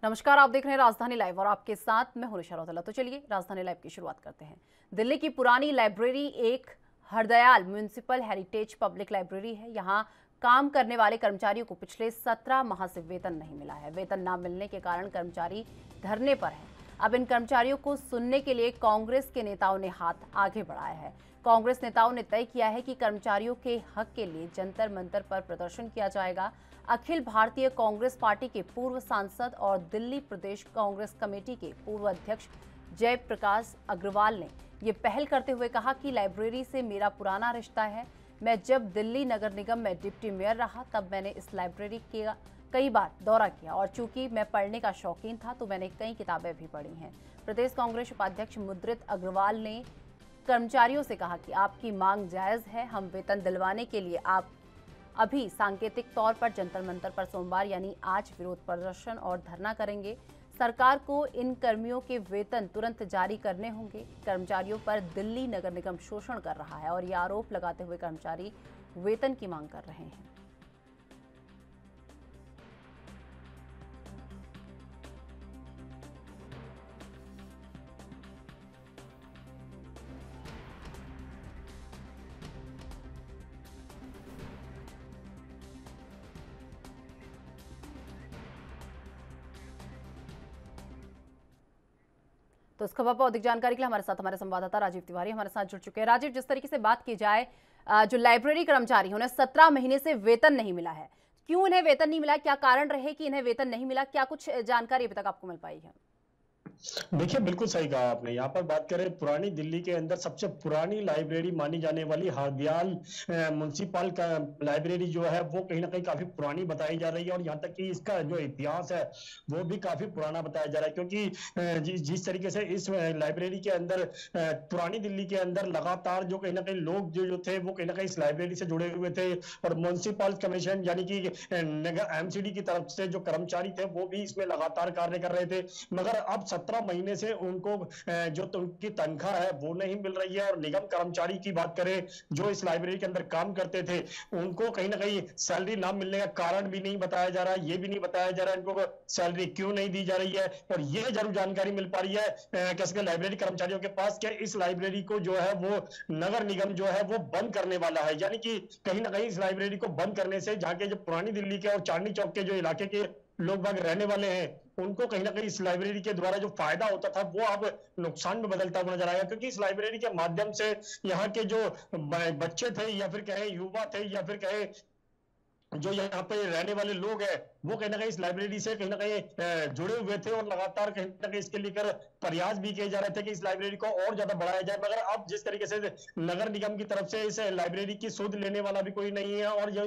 नमस्कार, आप देख रहे हैं राजधानी लाइव और आपके साथ मैं हूं निशा रौतेला। तो चलिए राजधानी लाइव की शुरुआत करते हैं। दिल्ली की पुरानी लाइब्रेरी एक Hardayal municipal heritage public library है। यहां काम करने वाले कर्मचारियों को पिछले 17 माह से वेतन नहीं मिला है। वेतन न मिलने के कारण कर्मचारी धरने पर हैं। अब इन कर्मचारियों को सुनने के लिए कांग्रेस के नेताओं ने हाथ आगे बढ़ाया है। कांग्रेस नेताओं ने तय किया है कि कर्मचारियों के हक के लिए जंतर मंतर पर प्रदर्शन किया जाएगा। अखिल भारतीय कांग्रेस पार्टी के पूर्व सांसद और दिल्ली प्रदेश कांग्रेस कमेटी के पूर्व अध्यक्ष जयप्रकाश अग्रवाल ने ये पहल करते हुए कहा कि लाइब्रेरी से मेरा पुराना रिश्ता है। मैं जब दिल्ली नगर निगम में डिप्टी मेयर रहा तब मैंने इस लाइब्रेरी का कई बार दौरा किया और चूंकि मैं पढ़ने का शौकीन था तो मैंने कई किताबें भी पढ़ी हैं। प्रदेश कांग्रेस उपाध्यक्ष मुद्रित अग्रवाल ने कर्मचारियों से कहा कि आपकी मांग जायज है। हम वेतन दिलवाने के लिए आप अभी सांकेतिक तौर पर जंतर मंतर पर सोमवार यानी आज विरोध प्रदर्शन और धरना करेंगे। सरकार को इन कर्मियों के वेतन तुरंत जारी करने होंगे। कर्मचारियों पर दिल्ली नगर निगम शोषण कर रहा है और ये आरोप लगाते हुए कर्मचारी वेतन की मांग कर रहे हैं। तो इस खबर पर अधिक जानकारी के लिए हमारे संवाददाता राजीव तिवारी हमारे साथ जुड़ चुके हैं। राजीव, जिस तरीके से बात की जाए, जो लाइब्रेरी कर्मचारी हैं उन्हें 17 महीने से वेतन नहीं मिला है। क्यों इन्हें वेतन नहीं मिला? क्या कारण रहे कि इन्हें वेतन नहीं मिला? क्या कुछ जानकारी अभी तक आपको मिल पाई है? देखिए, बिल्कुल सही कहा आपने। यहाँ पर बात करें पुरानी दिल्ली के अंदर सबसे पुरानी लाइब्रेरी मानी जाने वाली हरदयाल म्युनिसिपल का लाइब्रेरी जो है वो कहीं ना कहीं काफी पुरानी बताई जा रही है और यहाँ तक कि इसका जो इतिहास है वो भी काफी पुराना बताया जा रहा है, क्योंकि जिस तरीके से इस लाइब्रेरी के अंदर पुरानी दिल्ली के अंदर लगातार जो कहीं ना कहीं लोग जो थे वो कहीं ना कहीं इस लाइब्रेरी से जुड़े हुए थे और म्युनिसिपल कमीशन यानी कि नगर एमसीडी की तरफ से जो कर्मचारी थे वो भी इसमें लगातार कार्य कर रहे थे। मगर अब 17 महीने से उनको जो उनकी तनख्वाह है वो नहीं मिल रही है। और निगम कर्मचारी की बात करें जो इस लाइब्रेरी के अंदर काम करते थे उनको कहीं ना कहीं सैलरी ना मिलने का कारण भी नहीं बताया जा रहा है। ये भी नहीं बताया जा रहा है इनको सैलरी क्यों नहीं दी जा रही है। और ये जरूर जानकारी मिल पा रही है कैसे लाइब्रेरी कर्मचारियों के पास कि इस लाइब्रेरी को जो है वो नगर निगम जो है वो बंद करने वाला है। यानी कि कहीं ना कहीं इस लाइब्रेरी को बंद करने से जहाँ के जो पुरानी दिल्ली के और चांदनी चौक के जो इलाके के लोग बाग रहने वाले हैं उनको कहीं ना कहीं इस लाइब्रेरी के द्वारा जो फायदा होता था वो अब नुकसान में बदलता हुआ नजर आएगा, क्योंकि इस लाइब्रेरी के माध्यम से यहाँ के जो बच्चे थे या फिर कहे युवा थे या फिर कहे जो यहाँ पे रहने वाले लोग हैं वो कहीं ना कहीं इस लाइब्रेरी से कहीं ना कहीं जुड़े हुए थे और लगातार कहीं ना कहीं इसके लेकर प्रयास भी किए जा रहे थे कि इस लाइब्रेरी को और ज्यादा बढ़ाया जाए। मगर अब जिस तरीके से नगर निगम की तरफ से इस लाइब्रेरी की सुध लेने वाला भी कोई नहीं है और जो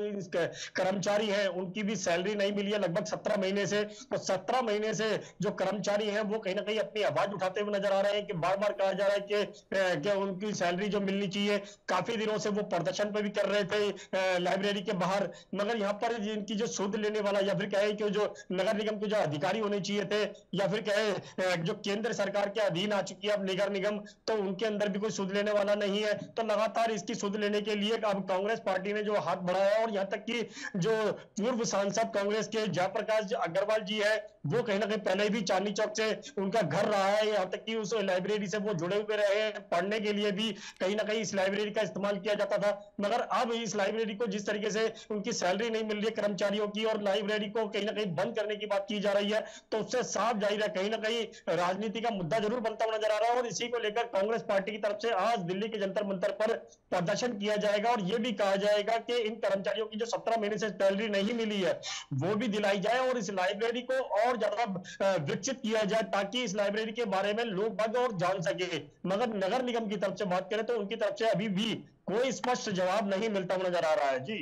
कर्मचारी हैं उनकी भी सैलरी नहीं मिली है लगभग 17 महीने से। तो 17 महीने से जो कर्मचारी हैं वो कहीं ना कहीं अपनी आवाज उठाते हुए नजर आ रहे हैं कि बार बार कहा जा रहा है कि उनकी सैलरी जो मिलनी चाहिए। काफी दिनों से वो प्रदर्शन पे भी कर रहे थे लाइब्रेरी के बाहर, मगर यहाँ पर इनकी जो सुध लेने वाला या फिर कहे कि जो नगर निगम के जो अधिकारी होने चाहिए थे या फिर कहे जो केंद्र सरकार के अधीन आ चुकी है अब नगर निगम, तो उनके अंदर भी कोई सुध लेने वाला नहीं है। तो लगातार इसकी सुध लेने के लिए अब कांग्रेस पार्टी ने जो हाथ बढ़ाया और यहाँ तक कि जो पूर्व सांसद कांग्रेस के जयप्रकाश अग्रवाल जी है वो कहीं ना कहीं पहले भी चांदनी चौक से उनका घर रहा है, यहाँ तक कि उस लाइब्रेरी से वो जुड़े हुए रहे हैं। पढ़ने के लिए भी कहीं ना कहीं इस लाइब्रेरी का इस्तेमाल किया जाता था। मगर अब इस लाइब्रेरी को जिस तरीके से उनकी सैलरी नहीं मिल रही है कर्मचारियों की और लाइब्रेरी को कहीं ना कहीं बंद करने की बात की जा रही है, तो उससे साफ जाहिर है कहीं ना कहीं राजनीति का मुद्दा जरूर बनता हुआ नजर आ रहा है। और इसी को लेकर कांग्रेस पार्टी की तरफ से आज दिल्ली के जंतर मंतर पर प्रदर्शन किया जाएगा और यह भी कहा जाएगा कि इन कर्मचारियों की जो 17 महीने से सैलरी नहीं मिली है वो भी दिलाई जाए और इस लाइब्रेरी को और ज्यादा विकसित किया जाए ताकि इस लाइब्रेरी के बारे में लोग बाग और जान सके। मगर नगर निगम की तरफ से बात करें तो उनकी तरफ से अभी भी कोई स्पष्ट जवाब नहीं मिलता हुआ नजर आ रहा है। जी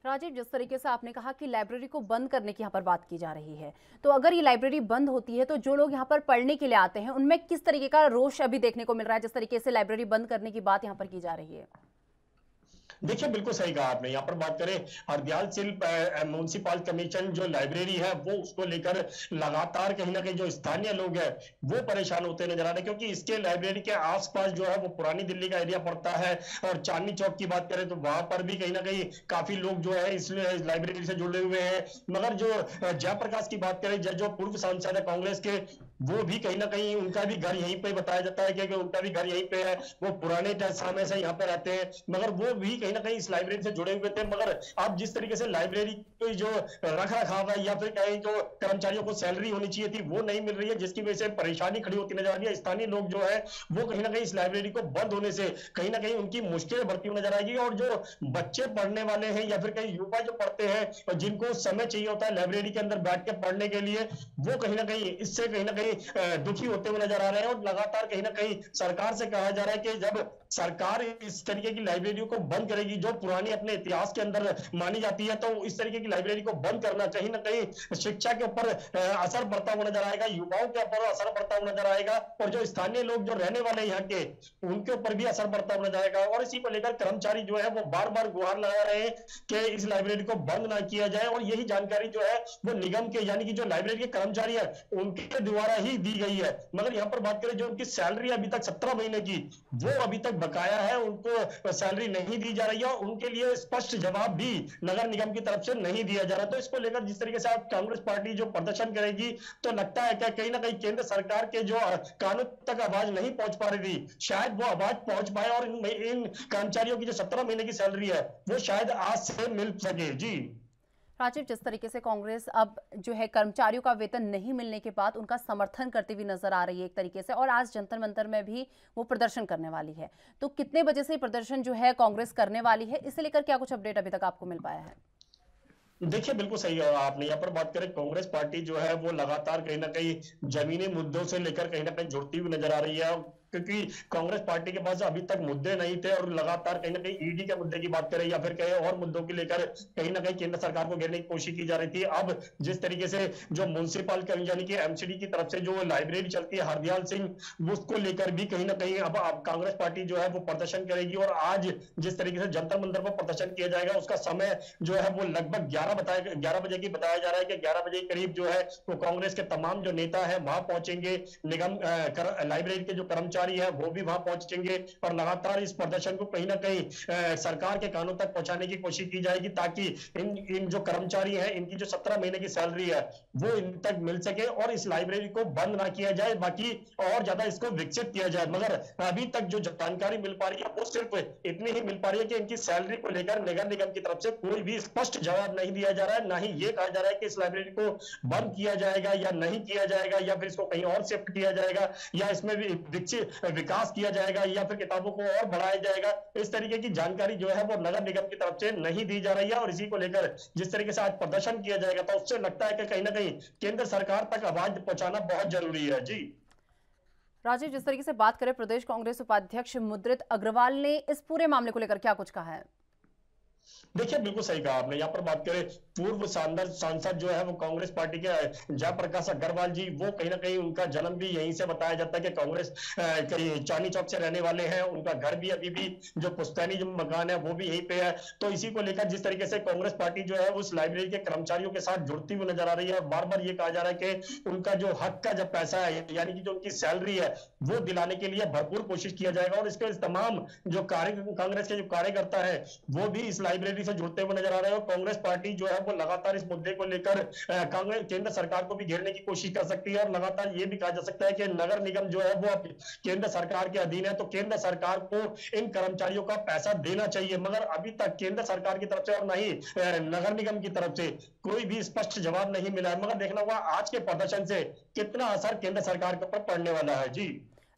राजीव, जिस तरीके से आपने कहा कि लाइब्रेरी को बंद करने की यहाँ पर बात की जा रही है, तो अगर ये लाइब्रेरी बंद होती है तो जो लोग यहाँ पर पढ़ने के लिए आते हैं उनमें किस तरीके का रोष अभी देखने को मिल रहा है जिस तरीके से लाइब्रेरी बंद करने की बात यहाँ पर की जा रही है? देखिए बिल्कुल सही कहा आपने। यहाँ पर बात करें हरदयाल सिर्फ म्युनिसिपल कमीशन जो लाइब्रेरी है वो उसको लेकर लगातार कहीं ना कहीं जो स्थानीय लोग हैं वो परेशान होते नजर आ रहे हैं, क्योंकि इसके लाइब्रेरी के आसपास जो है वो पुरानी दिल्ली का एरिया पड़ता है। और चांदनी चौक की बात करें तो वहां पर भी कहीं ना कहीं काफी लोग जो है इस लाइब्रेरी से जुड़े हुए हैं। मगर जो जयप्रकाश की बात करें, जो पूर्व सांसद है कांग्रेस के, वो भी कहीं ना कहीं उनका भी घर यहीं पे बताया जाता है कि उनका भी घर यहीं पे है, वो पुराने समय से यहाँ पे रहते हैं। मगर वो भी कहीं ना कहीं इस लाइब्रेरी से जुड़े हुए थे। मगर अब जिस तरीके से लाइब्रेरी की जो रख रखाव है या फिर कहीं जो कर्मचारियों को सैलरी होनी चाहिए थी वो नहीं मिल रही है, जिसकी वजह से परेशानी खड़ी होती नजर आ रही है। स्थानीय लोग जो है वो कहीं ना कहीं इस लाइब्रेरी को बंद होने से कहीं ना कहीं उनकी मुश्किलें बढ़ती हुई नजर आएगी। और जो बच्चे पढ़ने वाले हैं या फिर कहीं युवा जो पढ़ते हैं और जिनको समय चाहिए होता है लाइब्रेरी के अंदर बैठ के पढ़ने के लिए, वो कहीं ना कहीं इससे कहीं ना कहीं दुखी होते हुए नजर आ रहे हैं। और लगातार कहीं ना कहीं सरकार से कहा जा रहा है कि जब सरकार इस तरीके की लाइब्रेरियों को बंद करेगी जो पुरानी अपने इतिहास के अंदर मानी जाती है, तो इस तरीके की लाइब्रेरी को बंद करना कहीं ना कहीं शिक्षा के ऊपर असर पड़ता हुआ नजर आएगा, युवाओं के ऊपर असर पड़ता हुआ नजर आएगा, और जो स्थानीय लोग जो रहने वाले यहाँ के उनके ऊपर भी असर पड़ता हुआ नजर आएगा। और इसी को लेकर कर्मचारी जो है वो बार बार गुहार लगा रहे हैं कि इस लाइब्रेरी को बंद ना किया जाए। और यही जानकारी जो है वो निगम के यानी कि जो लाइब्रेरी के कर्मचारी है उनके द्वारा ही दी गई है। मगर यहाँ पर बात करें जो उनकी सैलरी अभी तक 17 महीने की वो अभी तक बकाया है, उनको सैलरी नहीं दी जा रही है, और उनके लिए स्पष्ट जवाब भी नगर निगम की तरफ से नहीं दिया जा रहा। तो इसको लेकर जिस तरीके से आप कांग्रेस पार्टी जो प्रदर्शन करेगी, तो लगता है कि कहीं ना कहीं केंद्र सरकार के जो कानून तक आवाज नहीं पहुंच पा रही थी, शायद वो आवाज पहुंच पाए और इन कर्मचारियों की जो 17 महीने की सैलरी है वो शायद आज से मिल सके। जी राजीव, जिस तरीके से कांग्रेस अब जो है कर्मचारियों का वेतन नहीं मिलने के बाद उनका समर्थन करती हुई नजर आ रही है एक तरीके से, और आज जंतर मंतर में भी वो प्रदर्शन करने वाली है, तो कितने बजे से प्रदर्शन जो है कांग्रेस करने वाली है, इसे लेकर क्या कुछ अपडेट अभी तक आपको मिल पाया है? देखिए बिल्कुल सही है आपने। यहाँ पर बात करें कांग्रेस पार्टी जो है वो लगातार कहीं ना कहीं जमीनी मुद्दों से लेकर कहीं ना कहीं जुड़ती हुई नजर आ रही है, क्योंकि कांग्रेस पार्टी के पास अभी तक मुद्दे नहीं थे, और लगातार कहीं ना कहीं ईडी के मुद्दे की बात करें या फिर कहीं और मुद्दों को लेकर कहीं ना कहीं केंद्र सरकार को घेरने की कोशिश की जा रही थी। अब जिस तरीके से जो म्युनिसिपल यानी कि एमसीडी की तरफ से जो लाइब्रेरी चलती है हरदयाल सिंह, उसको लेकर भी कहीं ना कहीं अब कांग्रेस पार्टी जो है वो प्रदर्शन करेगी। और आज जिस तरीके से जंतर मंतर पर प्रदर्शन किया जाएगा उसका समय जो है वो लगभग 11 बजे की बताया जा रहा है कि 11 बजे के करीब जो है वो कांग्रेस के तमाम जो नेता है वहां पहुंचेंगे। निगम लाइब्रेरी के जो कर्मचारी है वो भी वहां पहुंचेंगे, और लगातार इस प्रदर्शन को कहीं ना कहीं सरकार के कानों तक पहुंचाने की कोशिश की जाएगी, ताकि इन जो कर्मचारी हैं इनकी जो 17 महीने की सैलरी है वो इन तक मिल सके और इस लाइब्रेरी को बंद ना किया जाए, बाकी और ज्यादा इसको विकसित किया जाए। मगर अभी तक जो जानकारी मिल पा रही है वो सिर्फ इतनी ही मिल पा रही है कि इनकी सैलरी को लेकर नगर निगम की तरफ से कोई भी स्पष्ट जवाब नहीं दिया जा रहा है, ना ही ये कहा जा रहा है कि इस लाइब्रेरी को बंद किया जाएगा या नहीं किया जाएगा, या फिर इसको कहीं और शिफ्ट किया जाएगा, या इसमें भी विकसित विकास किया जाएगा, या फिर किताबों को और बढ़ाया जाएगा। इस तरीके की जानकारी जो है वो नगर निगम की तरफ से नहीं दी जा रही है। और इसी को लेकर जिस तरीके से आज प्रदर्शन किया जाएगा तो उससे लगता है कि कहीं ना कहीं केंद्र सरकार तक आवाज पहुंचाना बहुत जरूरी है। जी राजीव, जिस तरीके से बात करें, प्रदेश कांग्रेस उपाध्यक्ष मुद्रित अग्रवाल ने इस पूरे मामले को लेकर क्या कुछ कहा है? देखिए बिल्कुल सही कहा आपने। यहाँ पर बात करें पूर्व सांसद जो है वो कांग्रेस पार्टी के जयप्रकाश अग्रवाल जी, वो कहीं ना कहीं उनका जन्म भी यहीं से बताया जाता है कि कांग्रेस कहीं चांदनी चौक से रहने वाले हैं, उनका घर भी अभी भी जो पुश्तैनी जो मकान है वो भी यहीं पे है। तो इसी को लेकर जिस तरीके से कांग्रेस पार्टी जो है उस लाइब्रेरी के कर्मचारियों के साथ जुड़ती हुई नजर आ रही है, बार बार ये कहा जा रहा है कि उनका जो हक का जब पैसा है यानी कि जो उनकी सैलरी है वो दिलाने के लिए भरपूर कोशिश किया जाएगा। और इसके तमाम जो कांग्रेस के जो कार्यकर्ता है वो भी इस लाइब्रेरी से जुड़ते हुए नजर आ रहे हैं। कांग्रेस पार्टी जो है वो लगातार इस मुद्दे को लेकर कांग्रेस केंद्र सरकार को भी घेरने की कोशिश कर सकती है, और लगातार ये भी कहा जा सकता है कि नगर निगम जो है वो केंद्र सरकार के अधीन है, तो केंद्र सरकार को इन कर्मचारियों का पैसा देना चाहिए। मगर अभी तक केंद्र सरकार की तरफ से और नहीं नगर निगम की तरफ से कोई भी स्पष्ट जवाब नहीं मिला है। मगर देखना होगा आज के प्रदर्शन से कितना असर केंद्र सरकार के ऊपर पड़ने वाला है। जी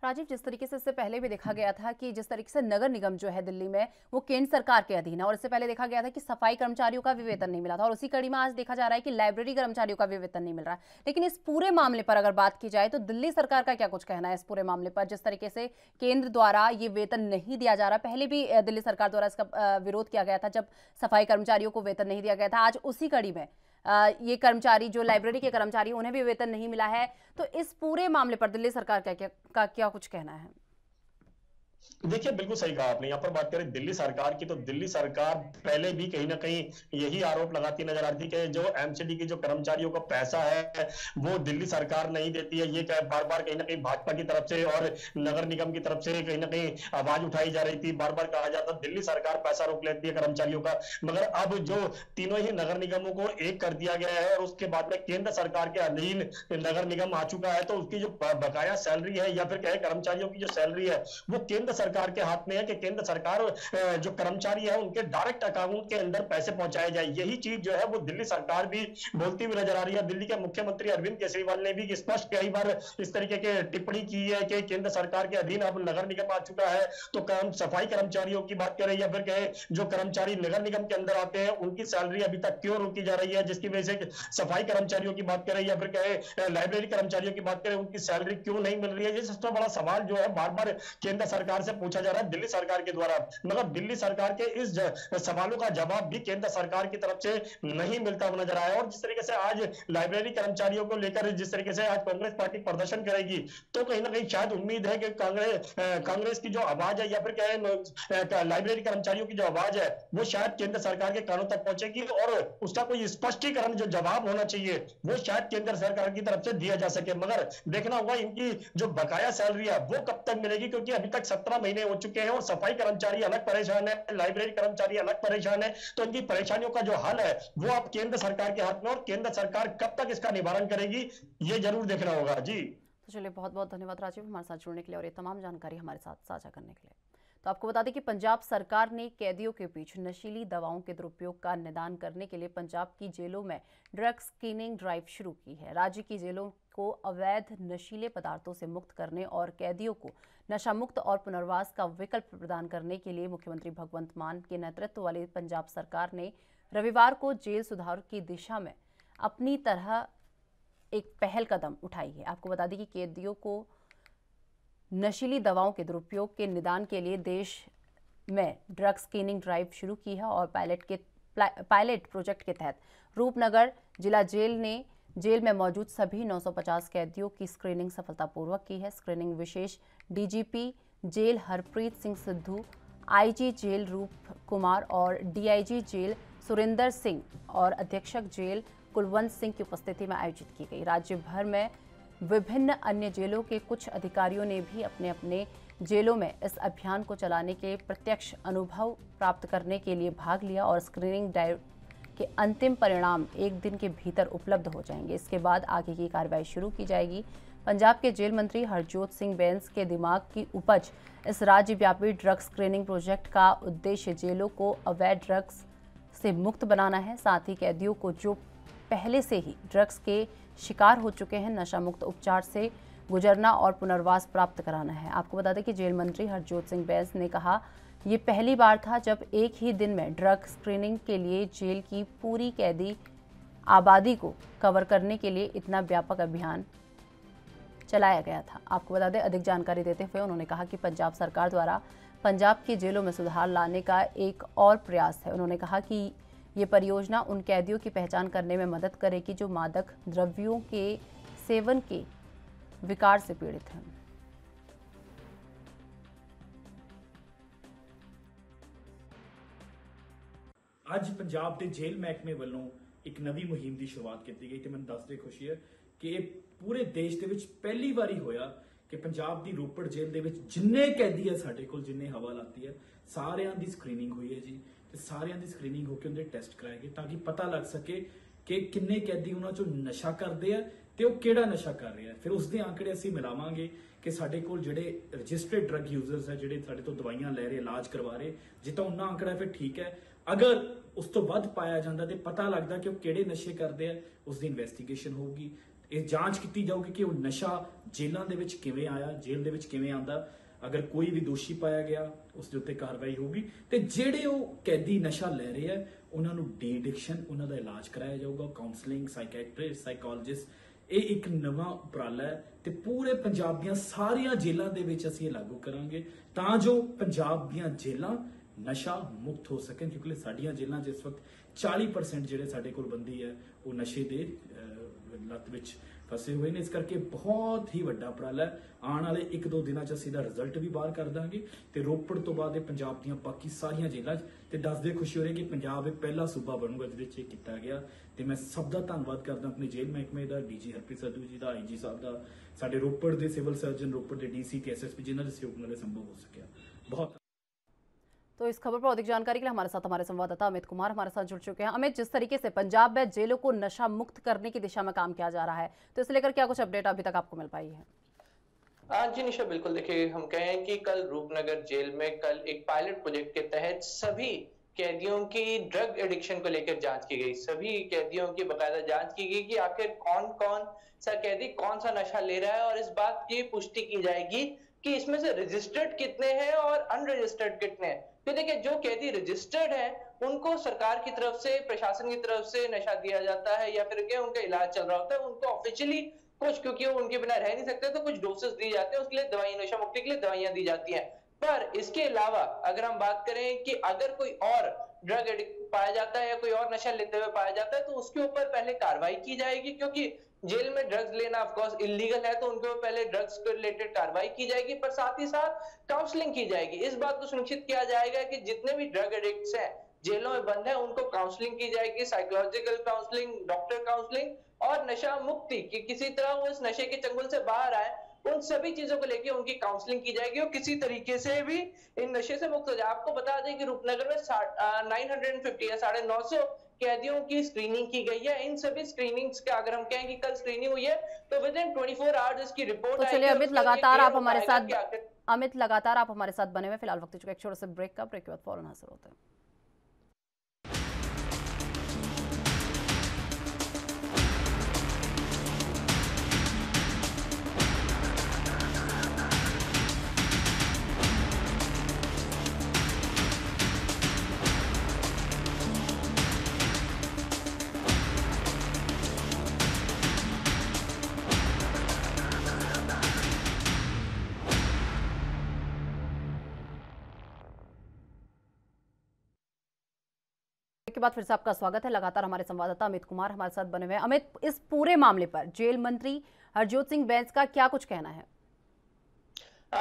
राजीव, जिस तरीके से इससे पहले भी देखा गया था कि जिस तरीके से नगर निगम जो है दिल्ली में वो केंद्र सरकार के अधीन है, और इससे पहले देखा गया था कि सफाई कर्मचारियों का भी वेतन नहीं मिला था, और उसी कड़ी में आज देखा जा रहा है कि लाइब्रेरी कर्मचारियों का भी वेतन नहीं मिल रहा है। लेकिन इस पूरे मामले पर अगर बात की जाए तो दिल्ली सरकार का क्या कुछ कहना है इस पूरे मामले पर? जिस तरीके से केंद्र द्वारा ये वेतन नहीं दिया जा रहा, पहले भी दिल्ली सरकार द्वारा इसका विरोध किया गया था जब सफाई कर्मचारियों को वेतन नहीं दिया गया था, आज उसी कड़ी में ये कर्मचारी जो लाइब्रेरी के कर्मचारी उन्हें भी वेतन नहीं मिला है। तो इस पूरे मामले पर दिल्ली सरकार का क्या कुछ कहना है? देखिए बिल्कुल सही कहा आपने। यहाँ पर बात करें दिल्ली सरकार की, तो दिल्ली सरकार पहले भी कहीं ना कहीं यही आरोप लगाती नजर आती कि जो एमसीडी की जो कर्मचारियों का पैसा है वो दिल्ली सरकार नहीं देती है। ये बार बार कहीं ना कहीं भाजपा की तरफ से और नगर निगम की तरफ से कहीं ना कहीं आवाज उठाई जा रही थी। बार बार कहा जाता दिल्ली सरकार पैसा रोक लेती है कर्मचारियों का। मगर अब जो तीनों ही नगर निगमों को एक कर दिया गया है और उसके बाद में केंद्र सरकार के अधीन नगर निगम आ चुका है, तो उसकी जो बकाया सैलरी है या फिर कहे कर्मचारियों की जो सैलरी है वो केंद्र सरकार के हाथ में है कि केंद्र सरकार जो कर्मचारी है उनके डायरेक्ट अकाउंट के अंदर पैसे पहुंचाए जाए। यही चीज जो है वो दिल्ली सरकार भी बोलती हुई नजर आ रही है। दिल्ली के मुख्यमंत्री अरविंद केजरीवाल ने भी स्पष्ट कई बार इस तरीके के टिप्पणी की है कि केंद्र सरकार के अधीन अब नगर निगम आ चुका है, तो सफाई कर्मचारियों की बात करें या फिर कहे जो कर्मचारी नगर निगम के अंदर आते हैं उनकी सैलरी अभी तक क्यों रोकी जा रही है, जिसकी वजह से सफाई कर्मचारियों की बात करें या फिर कहे लाइब्रेरी कर्मचारियों की बात करें उनकी सैलरी क्यों नहीं मिल रही है। ये सबसे बड़ा सवाल जो है बार बार केंद्र सरकार से पूछा जा रहा है दिल्ली सरकार के द्वारा। मगर दिल्ली सरकार के इस सवालों का जवाब भी केंद्र सरकार की तरफ से नहीं मिलता हुआ नजर आया। और जिस तरीके से आज लाइब्रेरी कर्मचारियों को लेकर जिस तरीके से आज कांग्रेस पार्टी प्रदर्शन करेगी, तो कहीं ना कहीं शायद उम्मीद है कि कांग्रेस की जो आवाज है या फिर क्या लाइब्रेरी कर्मचारियों की जो आवाज है वो शायद केंद्र सरकार के कानों तक पहुंचेगी और उसका कोई स्पष्टीकरण जो जवाब होना चाहिए वो शायद केंद्र सरकार की तरफ से दिया जा सके। मगर देखना होगा इनकी जो बकाया सैलरी है वो कब तक मिलेगी, क्योंकि अभी तक 17 महीने हो चुके हैं और सफाई कर्मचारी अलग परेशान है, लाइब्रेरी कर्मचारी अलग परेशान है। तो इनकी परेशानियों का जो हल है वो अब केंद्र सरकार के हाथ में, और केंद्र सरकार कब तक इसका निवारण करेगी ये जरूर देखना होगा। जी तो चलिए, बहुत बहुत धन्यवाद राजीव हमारे साथ जुड़ने के लिए और ये तमाम जानकारी हमारे साथ साझा करने के लिए। तो आपको बता दें कि पंजाब सरकार ने कैदियों के बीच नशीली दवाओं के दुरुपयोग का निदान करने के लिए पंजाब की जेलों में ड्रग स्क्रीनिंग ड्राइव शुरू की है। राज्य की जेलों को अवैध नशीले पदार्थों से मुक्त करने और कैदियों को नशा मुक्त और पुनर्वास का विकल्प प्रदान करने के लिए मुख्यमंत्री भगवंत मान के नेतृत्व वाली पंजाब सरकार ने रविवार को जेल सुधार की दिशा में अपनी तरह एक पहल कदम उठाई है। आपको बता दें कि कैदियों को नशीली दवाओं के दुरुपयोग के निदान के लिए देश में ड्रग स्क्रीनिंग ड्राइव शुरू की है और पायलट प्रोजेक्ट के तहत रूपनगर जिला जेल ने जेल में मौजूद सभी 950 कैदियों की स्क्रीनिंग सफलतापूर्वक की है। स्क्रीनिंग विशेष DGP jail Harpreet Singh Sidhu, IG jail Roop Kumar और डीआईजी जेल सुरेंद्र सिंह और अधीक्षक जेल कुलवंत सिंह की उपस्थिति में आयोजित की गई। राज्य भर में विभिन्न अन्य जेलों के कुछ अधिकारियों ने भी अपने अपने जेलों में इस अभियान को चलाने के प्रत्यक्ष अनुभव प्राप्त करने के लिए भाग लिया और स्क्रीनिंग ड्राइव के अंतिम परिणाम एक दिन के भीतर उपलब्ध हो जाएंगे। इसके बाद आगे की कार्रवाई शुरू की जाएगी। पंजाब के जेल मंत्री हरजोत सिंह बैंस के दिमाग की उपज इस राज्यव्यापी ड्रग स्क्रीनिंग प्रोजेक्ट का उद्देश्य जेलों को अवैध ड्रग्स से मुक्त बनाना है। साथ ही कैदियों को जो पहले से ही ड्रग्स के शिकार हो चुके हैं नशा मुक्त उपचार से गुजरना और पुनर्वास प्राप्त कराना है। आपको बता दें कि जेल मंत्री हरजोत सिंह बैंस ने कहा, ये पहली बार था जब एक ही दिन में ड्रग स्क्रीनिंग के लिए जेल की पूरी कैदी आबादी को कवर करने के लिए इतना व्यापक अभियान चलाया गया था। आपको बता दें, अधिक जानकारी देते हुए उन्होंने कहा कि पंजाब सरकार द्वारा पंजाब की जेलों में सुधार लाने का एक और प्रयास है। उन्होंने कहा कि ये परियोजना उन कैदियों की पहचान करने में मदद करेगी जो मादक द्रव्यों के सेवन के विकार से पीड़ित हैं। ਅੱਜ ਪੰਜਾਬ ਦੇ ਜੇਲ੍ਹ ਮਹਿਕਮੇ ਵੱਲੋਂ ਇੱਕ ਨਵੀਂ ਮੁਹਿੰਮ ਦੀ ਸ਼ੁਰੂਆਤ ਕੀਤੀ ਗਈ ਤੇ ਮੈਨੂੰ ਦੱਸਦੇ ਖੁਸ਼ੀ ਹੈ ਕਿ ਇਹ ਪੂਰੇ ਦੇਸ਼ ਦੇ ਵਿੱਚ ਪਹਿਲੀ ਵਾਰੀ ਹੋਇਆ ਕਿ ਪੰਜਾਬ ਦੀ ਰੋਪੜ ਜੇਲ੍ਹ ਦੇ ਵਿੱਚ ਜਿੰਨੇ ਕੈਦੀ ਹੈ ਸਾਡੇ ਕੋਲ ਜਿੰਨੇ ਹਵਾਲਾਤੀ ਹੈ ਸਾਰਿਆਂ ਦੀ ਸਕਰੀਨਿੰਗ ਹੋਈ ਹੈ ਜੀ ਤੇ ਸਾਰਿਆਂ ਦੀ ਸਕਰੀਨਿੰਗ ਹੋ ਕੇ ਉਹਦੇ ਟੈਸਟ ਕਰਾਏ ਗਏ ਤਾਂ ਕਿ ਪਤਾ ਲੱਗ ਸਕੇ ਕਿ ਕਿੰਨੇ ਕੈਦੀ ਉਹਨਾਂ ਚੋਂ ਨਸ਼ਾ ਕਰਦੇ ਆ ਤੇ ਉਹ ਕਿਹੜਾ ਨਸ਼ਾ ਕਰ ਰਿਹਾ। ਫਿਰ ਉਸ ਦੇ ਆંકੜੇ ਅਸੀਂ ਮਿਲਾਵਾਂਗੇ ਕਿ ਸਾਡੇ ਕੋਲ ਜਿਹੜੇ ਰਜਿਸਟਰਡ ਡਰੱਗ ਯੂਜ਼ਰਸ ਹੈ ਜਿਹੜੇ ਸਾਡੇ ਤੋਂ ਦਵਾਈਆਂ ਲੈ ਰਹੇ ਇਲਾਜ ਕਰਵਾ ਰਹੇ ਜੇ ਤਾਂ ਉਹਨਾਂ ਆંકੜਾ ਫਿਰ ਠੀਕ ਹੈ। ਅਗਰ ਉਸ ਤੋਂ ਵੱਧ ਪਾਇਆ ਜਾਂਦਾ ਤੇ ਪਤਾ ਲੱਗਦਾ ਕਿ ਉਹ ਕਿਹੜੇ ਨਸ਼ੇ ਕਰਦੇ ਆ ਉਸ ਦੀ ਇਨਵੈਸਟੀਗੇਸ਼ਨ ਹੋਊਗੀ। ਇਹ ਜਾਂਚ ਕੀਤੀ ਜਾਊਗੀ ਕਿ ਉਹ ਨਸ਼ਾ ਜੇਲ੍ਹਾਂ ਦੇ ਵਿੱਚ ਕਿਵੇਂ ਆਇਆ ਜੇਲ੍ਹ ਦੇ ਵਿੱਚ ਕਿਵੇਂ ਆਂਦਾ। ਅਗਰ ਕੋਈ ਵੀ ਦੋਸ਼ੀ ਪਾਇਆ ਗਿਆ ਉਸ ਦੇ ਉੱਤੇ ਕਾਰਵਾਈ ਹੋਊਗੀ ਤੇ ਜਿਹੜੇ ਉਹ ਕੈਦੀ ਨਸ਼ਾ ਲੈ ਰਹੇ ਆ ਉਹਨਾਂ ਨੂੰ ਡੀ ਐਡਿਕਸ਼ਨ ਉਹਨਾਂ ਦਾ ਇਲਾਜ ਕਰਾਇਆ ਜਾਊਗਾ। ਕਾਉਂਸਲਿੰਗ ਸਾਈਕੈਟ੍ਰਿਸਟ ਸਾਈਕੋਲੋਜਿਸਟ ਇਹ ਇੱਕ ਨਵਾਂ ਉਪਰਾਲਾ ਹੈ ਤੇ ਪੂਰੇ ਪੰਜਾਬ ਦੀਆਂ ਸਾਰੀਆਂ ਜੇਲ੍ਹਾਂ ਦੇ ਵਿੱਚ ਅਸੀਂ ਇਹ ਲਾਗੂ ਕਰਾਂਗੇ ਤਾਂ ਜੋ ਪੰਜਾਬ ਦੀਆਂ ਜੇਲ੍ਹਾਂ ਨਸ਼ਾ ਮੁਕਤ ਹੋ ਸਕਣ ਕਿਉਂਕਿ ਸਾਡੀਆਂ ਜੇਲ੍ਹਾਂ 'ਚ ਇਸ ਵਕਤ 40% ਜਿਹੜੇ ਸਾਡੇ ਕੋਲ ਬੰਦੀ ਹੈ ਉਹ ਨਸ਼ੇ ਦੇ ਲੱਤ ਵਿੱਚ ਫਸੇ ਹੋਏ ਨੇ। ਇਸ ਕਰਕੇ ਬਹੁਤ ਹੀ ਵੱਡਾ ਉਪਰਾਲਾ ਹੈ। ਆਉਣ ਵਾਲੇ 1-2 ਦਿਨਾਂ 'ਚ ਅਸੀਂ ਦਾ ਰਿਜ਼ਲਟ ਵੀ ਬਾਹਰ ਕਰ ਦਾਂਗੇ ਤੇ ਰੋਪੜ ਤੋਂ ਬਾਅਦ ਇਹ ਪੰਜਾਬ ਦੀਆਂ ਬਾਕੀ ਸਾਰੀਆਂ ਜੇਲ੍ਹਾਂ 'ਚ ਤੇ ਦੱਸਦੇ ਖੁਸ਼ੀ ਹੋ ਰਹੀ ਕਿ ਪੰਜਾਬ ਇੱਕ ਪਹਿਲਾ ਸੂਬਾ ਬਣੂਗਾ ਜਿਹਦੇ 'ਚ ਇਹ ਕੀਤਾ ਗਿਆ। ਤੇ ਮੈਂ ਸਭ ਦਾ ਧੰਨਵਾਦ ਕਰਦਾ ਆਪਣੇ ਜੇਲ੍ਹ ਮਹਿਕਮੇ ਦਾ, ਡੀਜੀ ਹਰਪ੍ਰੀਤ ਸੰਧੂ ਜੀ ਦਾ, ਆਈਜੀ ਸਾਹਿਬ ਦਾ, ਸਾਡੇ ਰੋਪੜ ਦੇ ਸਿਵਲ ਸਰਜਨ, ਰੋਪੜ ਦੇ ਡੀਸੀ ਤੇ ਐਸਐਸਪੀ जिन्होंने सहयोग ਨਾਲ संभव हो सकिया। बहुत। तो इस खबर पर अधिक जानकारी के लिए हमारे साथ हमारे संवाददाता अमित कुमार हमारे साथ जुड़ चुके हैं। अमित, जिस तरीके से पंजाब में जेलों को नशा मुक्त करने की दिशा में काम किया जा रहा है, तो इसे लेकर क्या कुछ अपडेट अभी तक आपको मिल पाई है? जी निशा, बिल्कुल। देखिए, हम कहें कि कल रूपनगर जेल में कल एक पायलट प्रोजेक्ट के तहत सभी कैदियों की ड्रग एडिक्शन को लेकर जांच की गई। सभी कैदियों की बकायदा जांच की गई कि आखिर कौन कौन सा कैदी कौन सा नशा ले रहा है, और इस बात की पुष्टि की जाएगी कि इसमें से रजिस्टर्ड कितने हैं और अनरजिस्टर्ड कितने हैं। तो देखिए, जो कैदी रजिस्टर्ड है उनको सरकार की तरफ से, प्रशासन की तरफ से नशा दिया जाता है या फिर उनका इलाज चल रहा होता है, उनको ऑफिशियली कुछ, क्योंकि वो उनके बिना रह नहीं सकते, तो कुछ डोसेस दिए जाते हैं, उसके लिए दवाई, नशा मुक्ति के लिए दवाइयां दी जाती हैं। पर इसके अलावा अगर हम बात करें कि अगर कोई और ड्रग एडिक्ट पाया जाता है या कोई और नशा लेते हुए पाया जाता है, तो उसके ऊपर पहले कार्रवाई की जाएगी, क्योंकि जेल में ड्रग्स लेना ऑफ कोर्स इलीगल है, तो उनके ऊपर पहले ड्रग्स के रिलेटेड कार्रवाई की जाएगी, पर साथ ही साथ काउंसलिंग की जाएगी। इस बात को सुनिश्चित किया जाएगा कि जितने भी ड्रग एडिक्ट्स हैं, जेलों में बंद है, उनको काउंसलिंग की जाएगी, साइकोलॉजिकल काउंसलिंग, डॉक्टर काउंसलिंग और नशा मुक्ति की किसी तरह वो इस नशे के चंगुल से बाहर आए, उन सभी चीजों को लेकर उनकी काउंसलिंग की जाएगी और किसी तरीके से भी इन नशे से मुक्त हो जाए। आपको बता दें कि रूपनगर में 950 या 950 कैदियों की स्क्रीनिंग की गई है। इन सभी स्क्रीनिंग्स का अगर हम कहें कि कल स्क्रीनिंग हुई है, तो विद इन 24 आवर्स इसकी रिपोर्ट तो चलिए अमित, लगातार आप हमारे साथ बने हुए। फिलहाल वक्त चुका एक छोटे से ब्रेक का, ब्रेक के बाद फौरन हाजिर होते हैं। के बाद फिर से आपका स्वागत है। लगातार हमारे संवाददाता अमित कुमार हमारे साथ बने हुए हैं। अमित, इस पूरे मामले पर जेल मंत्री हरजोत सिंह बैंस का क्या कुछ कहना है?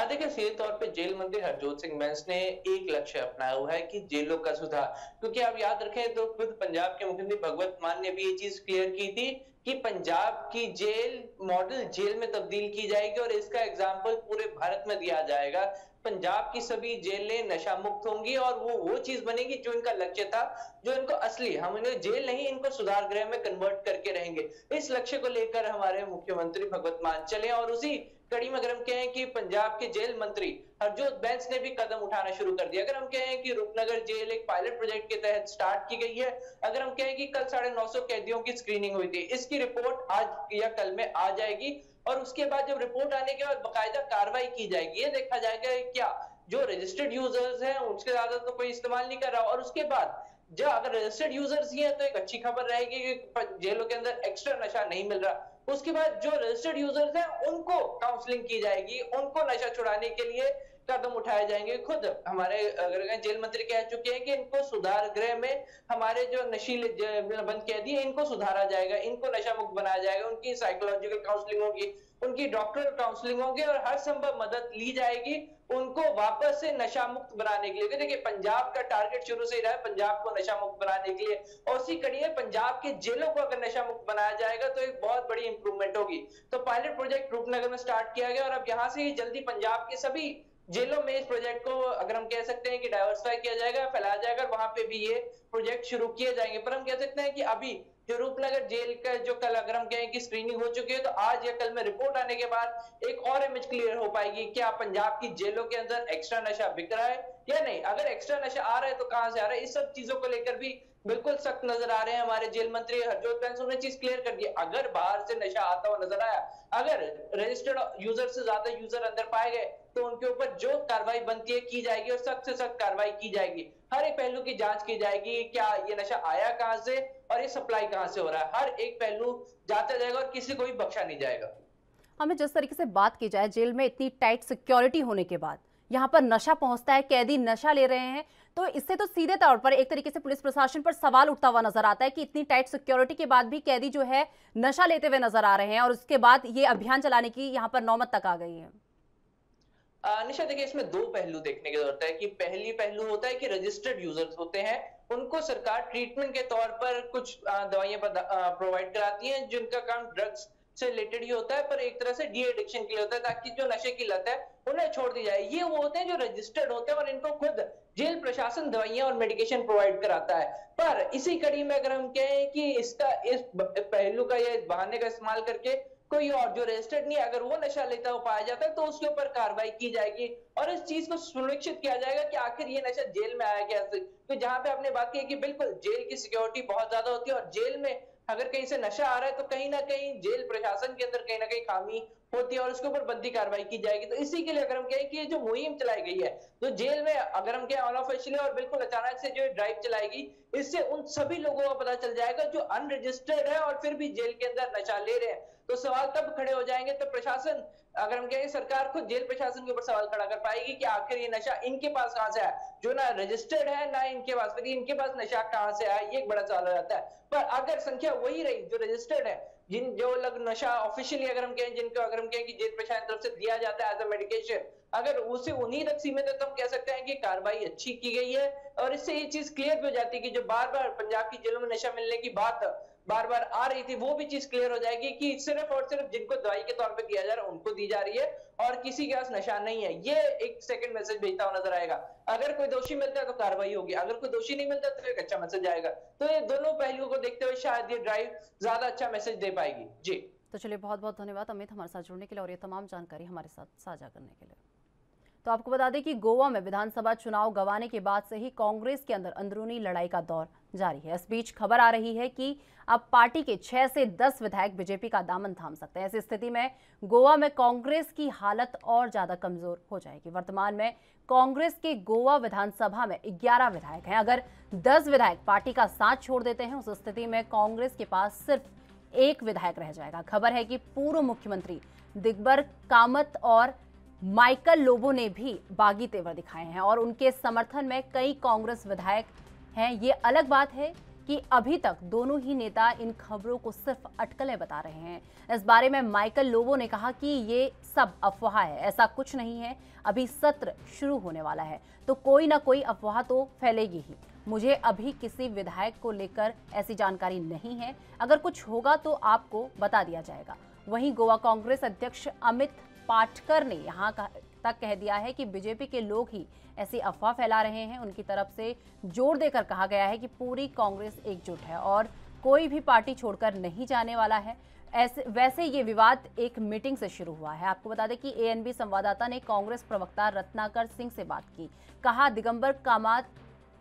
देखिए, सीधे तौर पे जेल मंत्री हरजोत सिंह बैंस ने एक लक्ष्य अपनाया हुआ है कि जेलों का सुधार, क्योंकि आप याद रखें तो खुद पंजाब के मुख्यमंत्री भगवंत मान ने भी ये चीज क्लियर की थी कि पंजाब की जेल मॉडल जेल में तब्दील की जाएगी और इसका एग्जाम्पल पूरे भारत में दिया जाएगा। पंजाब की सभी जेलें नशा मुक्त होंगी और वो चीज बनेगी जो इनका लक्ष्य था, जो इनको असली, हम इन्हें जेल नहीं, इनको सुधार गृह में कन्वर्ट करके रहेंगे। इस लक्ष्य को लेकर हमारे मुख्यमंत्री भगवंत मान चले और उसी कड़ी में अगर हम कहें कि पंजाब के जेल मंत्री हरजोत बैंस ने भी कदम उठाना शुरू कर दिया। अगर हम कहें कि रूपनगर जेल एक पायलट प्रोजेक्ट के तहत स्टार्ट की गई है, अगर हम कहें कि कल 950 कैदियों की स्क्रीनिंग हुई थी, इसकी रिपोर्ट आज या कल में आ जाएगी और उसके बाद जब रिपोर्ट आने के बाद बाकायदा कार्रवाई की जाएगी। ये देखा जाएगा क्या जो रजिस्टर्ड यूजर्स हैं उसके ज्यादा तो कोई इस्तेमाल नहीं कर रहा, और उसके बाद जब अगर रजिस्टर्ड यूजर्स ही है तो एक अच्छी खबर रहेगी कि जेलों के अंदर एक्स्ट्रा नशा नहीं मिल रहा। उसके बाद जो रजिस्टर्ड यूजर्स हैं उनको काउंसलिंग की जाएगी, उनको नशा छुड़ाने के लिए कदम उठाए जाएंगे। खुद हमारे अगर जेल मंत्री कह चुके हैं कि इनको सुधार गृह में हमारे जो नशीले बंद कैदी है इनको सुधारा जाएगा, इनको नशा मुक्त बनाया जाएगा, उनकी साइकोलॉजिकल काउंसलिंग होगी, उनकी डॉक्टर काउंसलिंग होगी और हर संभव मदद ली जाएगी उनको वापस से नशा मुक्त बनाने के लिए। देखिए, पंजाब का टारगेट शुरू से ही रहा है पंजाब को नशा मुक्त बनाने के लिए, और उसी कड़ी में पंजाब के जेलों को अगर नशा मुक्त बनाया जाएगा तो एक बहुत बड़ी इंप्रूवमेंट होगी। तो पायलट प्रोजेक्ट रूपनगर में स्टार्ट किया गया और अब यहाँ से ही जल्दी पंजाब के सभी जेलों में इस प्रोजेक्ट को अगर हम कह सकते हैं कि डाइवर्सिफाई किया जाएगा, फैलाया जाएगा, वहां पे भी ये प्रोजेक्ट शुरू किए जाएंगे। पर हम कह सकते हैं कि अभी जो रूपनगर जेल का जो कल अगर हम कहें कि स्क्रीनिंग हो चुकी है, तो आज या कल में रिपोर्ट आने के बाद एक और इमेज क्लियर हो पाएगी क्या पंजाब की जेलों के अंदर एक्स्ट्रा नशा बिक रहा है या नहीं। अगर एक्स्ट्रा नशा आ रहा है तो कहां से आ रहा है, इस सब चीजों को लेकर भी बिल्कुल सख्त नजर आ रहे हैं हमारे जेल मंत्री हरजोत बैंस। उन्होंने चीज क्लियर कर दी, अगर बाहर से नशा आता हुआ नजर आया, अगर रजिस्टर्ड यूजर से ज्यादा यूजर अंदर पाए गए तो उनके ऊपर जो कार्रवाई बनती है की जाएगी और सख्त से सख्त कार्रवाई की जाएगी। हर एक पहलू की जांच की जाएगी, क्या ये नशा आया कहां से और ये सप्लाई कहां से हो रहा है, हर एक पहलू जांचा जाएगा और किसी को भी बख्शा नहीं जाएगा। हमें जिस तरीके से बात की जाए, जेल में इतनी टाइट सिक्योरिटी होने के बाद यहाँ पर नशा पहुंचता है, कैदी नशा ले रहे हैं, तो इससे तो सीधे तौर पर एक तरीके से पुलिस प्रशासन पर सवाल उठता हुआ नजर आता है कि इतनी टाइट सिक्योरिटी के बाद भी कैदी जो है नशा लेते हुए नजर आ रहे हैं, और उसके बाद ये अभियान चलाने की यहाँ पर नौबत तक आ गई है। निशा, देखिए इसमें दो पहलू देखने की जरूरत है कि पहली पहलू होता है कि रजिस्टर्ड यूजर्स होते हैं, उनको सरकार ट्रीटमेंट के तौर पर कुछ दवाइयां प्रोवाइड कराती है जिनका काम ड्रग्स से रिलेटेड ही होता है, पर एक तरह से डी एडिक्शन के लिए होता है ताकि जो नशे की लत है उन्हें छोड़ दी जाए। ये वो होते हैं जो रजिस्टर्ड होते हैं और इनको खुद जेल प्रशासन दवाइयां और मेडिकेशन प्रोवाइड कराता है। पर इसी कड़ी में अगर हम कहें कि इस पहलू का या इस बहाने का इस्तेमाल करके कोई और जो रजिस्टर्ड नहीं है अगर वो नशा लेता हुआ पाया जाता है तो उसके ऊपर कार्रवाई की जाएगी और इस चीज को सुनिश्चित किया जाएगा कि आखिर ये नशा जेल में आया कैसे। तो जहां पे आपने बात की कि बिल्कुल जेल की सिक्योरिटी बहुत ज्यादा होती है और जेल में अगर कहीं से नशा आ रहा है तो कहीं ना कहीं जेल प्रशासन के अंदर कहीं ना कहीं खामी होती है और उसके ऊपर बनती कार्रवाई की जाएगी। तो इसी के लिए अगर हम कहें कि ये जो मुहिम चलाई गई है तो जेल में अगर हम कहें अनऑफिशियली और बिल्कुल अचानक से जो ड्राइव चलाएगी, इससे उन सभी लोगों को पता चल जाएगा जो अनरजिस्टर्ड है और फिर भी जेल के अंदर नशा ले रहे हैं। तो सवाल तब खड़े हो जाएंगे, तो प्रशासन अगर हम कहें सरकार खुद जेल प्रशासन के ऊपर सवाल खड़ा कर पाएगी कि आखिर ये नशा इनके पास कहां से आया, जो ना रजिस्टर्ड है ना इनके पास, फिर इनके पास नशा कहां से आया, ये एक बड़ा सवाल हो जाता है। पर अगर संख्या वही रही जो रजिस्टर्ड है, जो लोग नशा ऑफिशियली अगर हम कहें जिनको अगर हम कहें कि जेल प्रशासन तरफ से दिया जाता है एज अ मेडिकेशन, अगर उसे उन्हीं तक सीमित है तो हम कह सकते हैं कि कार्रवाई अच्छी की गई है। और इससे ये चीज क्लियर भी हो जाती है कि जो बार बार पंजाब की जेलों में नशा मिलने की बात बार बार आ रही थी वो भी चीज क्लियर हो जाएगी कि सिर्फ और सिर्फ जिनको दवाई के तौर पे दिया जा रहा है उनको दी जा रही है और किसी के पास नशा नहीं है। ये एक सेकंड मैसेज भेजता हुआ नजर आएगा। अगर कोई दोषी मिलता है तो कार्रवाई होगी, अगर कोई दोषी नहीं मिलता तो एक अच्छा मैसेज आएगा। तो ये दोनों पहलुओं को देखते हुए शायद ये ड्राइव ज्यादा अच्छा मैसेज दे पाएगी। जी तो चलिए, बहुत बहुत धन्यवाद अमित हमारे साथ जुड़ने के लिए और ये तमाम जानकारी हमारे साथ साझा करने के लिए। तो आपको बता दें कि गोवा में विधानसभा चुनाव गंवाने के बाद से ही कांग्रेस के अंदर अंदरूनी लड़ाई का दौर जारी है। इस बीच खबर आ रही है कि अब पार्टी के 6 से 10 विधायक बीजेपी का दामन थाम सकते हैं। ऐसी स्थिति में गोवा में कांग्रेस की हालत और ज्यादा कमजोर हो जाएगी। वर्तमान में कांग्रेस के गोवा विधानसभा में 11 विधायक हैं। अगर 10 विधायक पार्टी का साथ छोड़ देते हैं, उस स्थिति में कांग्रेस के पास सिर्फ 1 विधायक रह जाएगा। खबर है कि पूर्व मुख्यमंत्री दिग्बर कामत और माइकल लोबो ने भी बागी तेवर दिखाए हैं और उनके समर्थन में कई कांग्रेस विधायक हैं। ये अलग बात है कि अभी तक दोनों ही नेता इन खबरों को सिर्फ अटकलें बता रहे हैं। इस बारे में माइकल लोबो ने कहा कि ये सब अफवाह है, ऐसा कुछ नहीं है, अभी सत्र शुरू होने वाला है तो कोई ना कोई अफवाह तो फैलेगी ही। मुझे अभी किसी विधायक को लेकर ऐसी जानकारी नहीं है, अगर कुछ होगा तो आपको बता दिया जाएगा। वहीं गोवा कांग्रेस अध्यक्ष अमित पाटकर ने यहां तक कह दिया है कि बीजेपी के लोग ही ऐसी अफवाह फैला रहे हैं। उनकी तरफ से जोर देकर कहा गया है कि पूरी कांग्रेस एकजुट है और कोई भी पार्टी छोड़कर नहीं जाने वाला है। वैसे ये विवाद एक मीटिंग से शुरू हुआ है। आपको बता दें कि एएनबी संवाददाता ने कांग्रेस प्रवक्ता रत्नाकर सिंह से बात की। कहा, दिगंबर कामत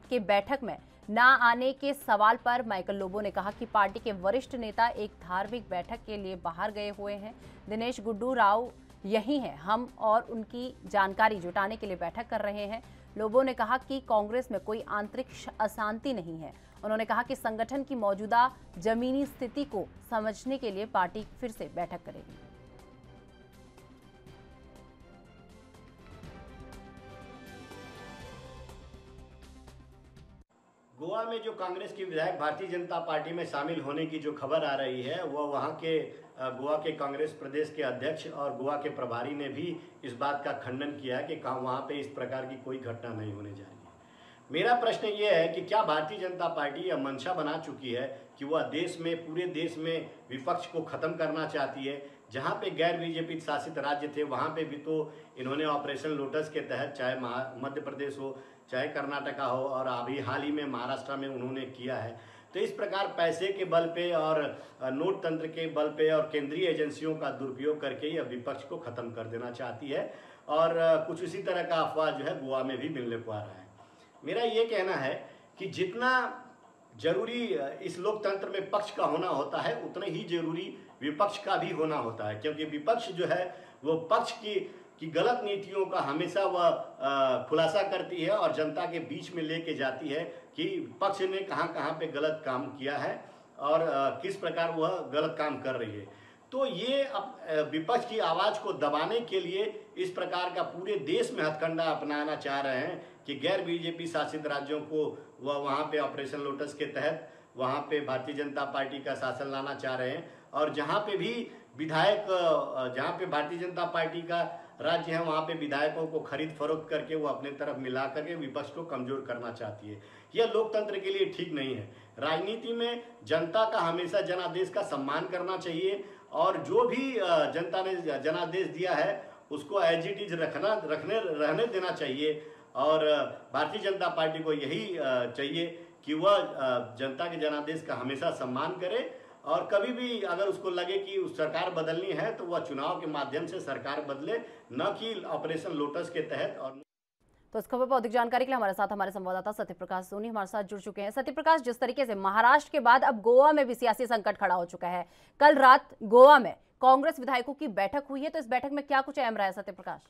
के बैठक में ना आने के सवाल पर माइकल लोबो ने कहा कि पार्टी के वरिष्ठ नेता एक धार्मिक बैठक के लिए बाहर गए हुए हैं। दिनेश गुड्डू राव यही है, हम और उनकी जानकारी जुटाने के लिए बैठक कर रहे हैं। लोबो ने कहा कि कांग्रेस में कोई आंतरिक अशांति नहीं है। उन्होंने कहा कि संगठन की मौजूदा जमीनी स्थिति को समझने के लिए पार्टी फिर से बैठक करेगी। गोवा में जो कांग्रेस की विधायक भारतीय जनता पार्टी में शामिल होने की जो खबर आ रही है वो वहाँ के गोवा के कांग्रेस प्रदेश के अध्यक्ष और गोवा के प्रभारी ने भी इस बात का खंडन किया है कि वहाँ पे इस प्रकार की कोई घटना नहीं होने जा रही है। मेरा प्रश्न ये है कि क्या भारतीय जनता पार्टी यह मंशा बना चुकी है कि वह देश में, पूरे देश में विपक्ष को खत्म करना चाहती है। जहाँ पे गैर बीजेपी शासित राज्य थे वहाँ पे भी तो इन्होंने ऑपरेशन लोटस के तहत, चाहे मध्य प्रदेश हो, चाहे कर्नाटका हो और अभी हाल ही में महाराष्ट्र में उन्होंने किया है। तो इस प्रकार पैसे के बल पे और नोट तंत्र के बल पे और केंद्रीय एजेंसियों का दुरुपयोग करके यह विपक्ष को खत्म कर देना चाहती है और कुछ इसी तरह का अफवाह जो है गोवा में भी मिलने को आ रहा है। मेरा ये कहना है कि जितना जरूरी इस लोकतंत्र में पक्ष का होना होता है उतना ही जरूरी विपक्ष का भी होना होता है, क्योंकि विपक्ष जो है वो पक्ष की गलत नीतियों का हमेशा वह खुलासा करती है और जनता के बीच में लेके जाती है कि पक्ष ने कहां कहां पे गलत काम किया है और किस प्रकार वह गलत काम कर रही है। तो ये विपक्ष की आवाज़ को दबाने के लिए इस प्रकार का पूरे देश में हथकंडा अपनाना चाह रहे हैं कि गैर बीजेपी शासित राज्यों को वह वहाँ पे ऑपरेशन लोटस के तहत वहाँ पे भारतीय जनता पार्टी का शासन लाना चाह रहे हैं। और जहाँ पे भी विधायक, जहाँ पे भारतीय जनता पार्टी का राज्य है, वहाँ पे विधायकों को खरीद फरोख्त करके वो अपने तरफ मिला करके विपक्ष को कमजोर करना चाहती है। यह लोकतंत्र के लिए ठीक नहीं है। राजनीति में जनता का हमेशा जनादेश का सम्मान करना चाहिए और जो भी जनता ने जनादेश दिया है उसको एज इट इज रहने देना चाहिए। और भारतीय जनता पार्टी को यही चाहिए कि वह जनता के जनादेश का हमेशा सम्मान करे और कभी भी अगर उसको लगे कि उस सरकार बदलनी है तो वह चुनाव के माध्यम से सरकार बदले, न कि ऑपरेशन लोटस के तहत। और तो इस खबर पर अधिक जानकारी के लिए हमारे साथ हमारे संवाददाता सत्यप्रकाश सोनी हमारे साथ जुड़ चुके हैं। सत्यप्रकाश, जिस तरीके से महाराष्ट्र के बाद अब गोवा में भी सियासी संकट खड़ा हो चुका है, कल रात गोवा में कांग्रेस विधायकों की बैठक हुई है, तो इस बैठक में क्या कुछ अहम रहा है सत्यप्रकाश?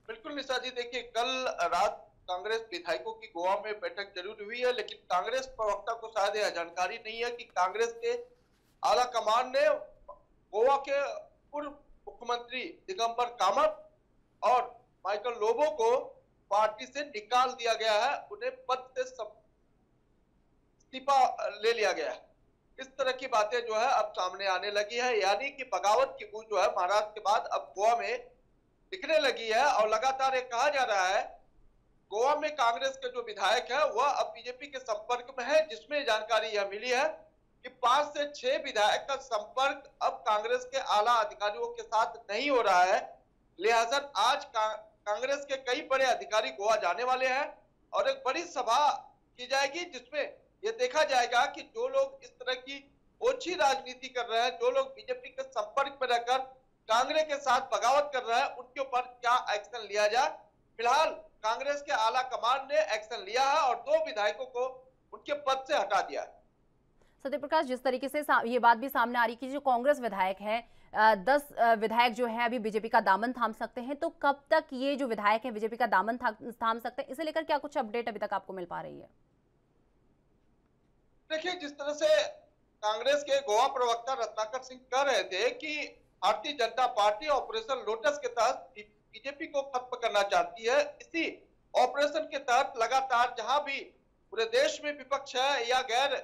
बिल्कुल निशा जी, देखिए कल रात कांग्रेस विधायकों की गोवा में बैठक जरूर हुई है, लेकिन कांग्रेस प्रवक्ता को शायद यह जानकारी नहीं है कि कांग्रेस के आला कमान ने गोवा के पूर्व मुख्यमंत्री दिगंबर कामत और माइकल लोबो को पार्टी से निकाल दिया गया है, उन्हें पद से इस्तीफा ले लिया गया है। इस तरह की बातें जो है अब सामने आने लगी है, यानी कि बगावत की गूंज जो है महाराष्ट्र के बाद अब गोवा में दिखने लगी है। और लगातार ये कहा जा रहा है गोवा में कांग्रेस के जो विधायक है वह अब बीजेपी के संपर्क में है, जिसमें जानकारी यह मिली है कि 5 से 6 विधायक का संपर्क अब कांग्रेस के आला अधिकारियों के साथ नहीं हो रहा है। लिहाजा आज कांग्रेस के कई बड़े अधिकारी गोवा जाने वाले हैं और एक बड़ी सभा की जाएगी, जिसमें यह देखा जाएगा कि जो लोग इस तरह की ओछी राजनीति कर रहे हैं, जो लोग बीजेपी के संपर्क में रहकर कांग्रेस के साथ बगावत कर रहे हैं, उनके ऊपर क्या एक्शन लिया जाए। फिलहाल कांग्रेस के आला कमान ने एक्शन लिया है और 2 विधायकों को उनके पद से हटा दिया है। सत्यप्रकाश, जिस तरीके से ये बात भी सामने आ रही कि जो कांग्रेस विधायक हैं 10 विधायक जो है अभी बीजेपी का दामन थाम सकते हैं, तो कब तक ये जो विधायक हैं बीजेपी का दामन थाम सकते हैं, इसे लेकर क्या कुछ अपडेट अभी तक आपको मिल पा रही है? देखिए, जिस तरह से कांग्रेस के गोवा प्रवक्ता रत्नाकर सिंह कह रहे थे कि Bharatiya Janata party operation lotus के तहत बीजेपी को खत्म करना चाहती है, इसी ऑपरेशन के तहत लगातार जहां भी पूरे देश में विपक्ष है या गैर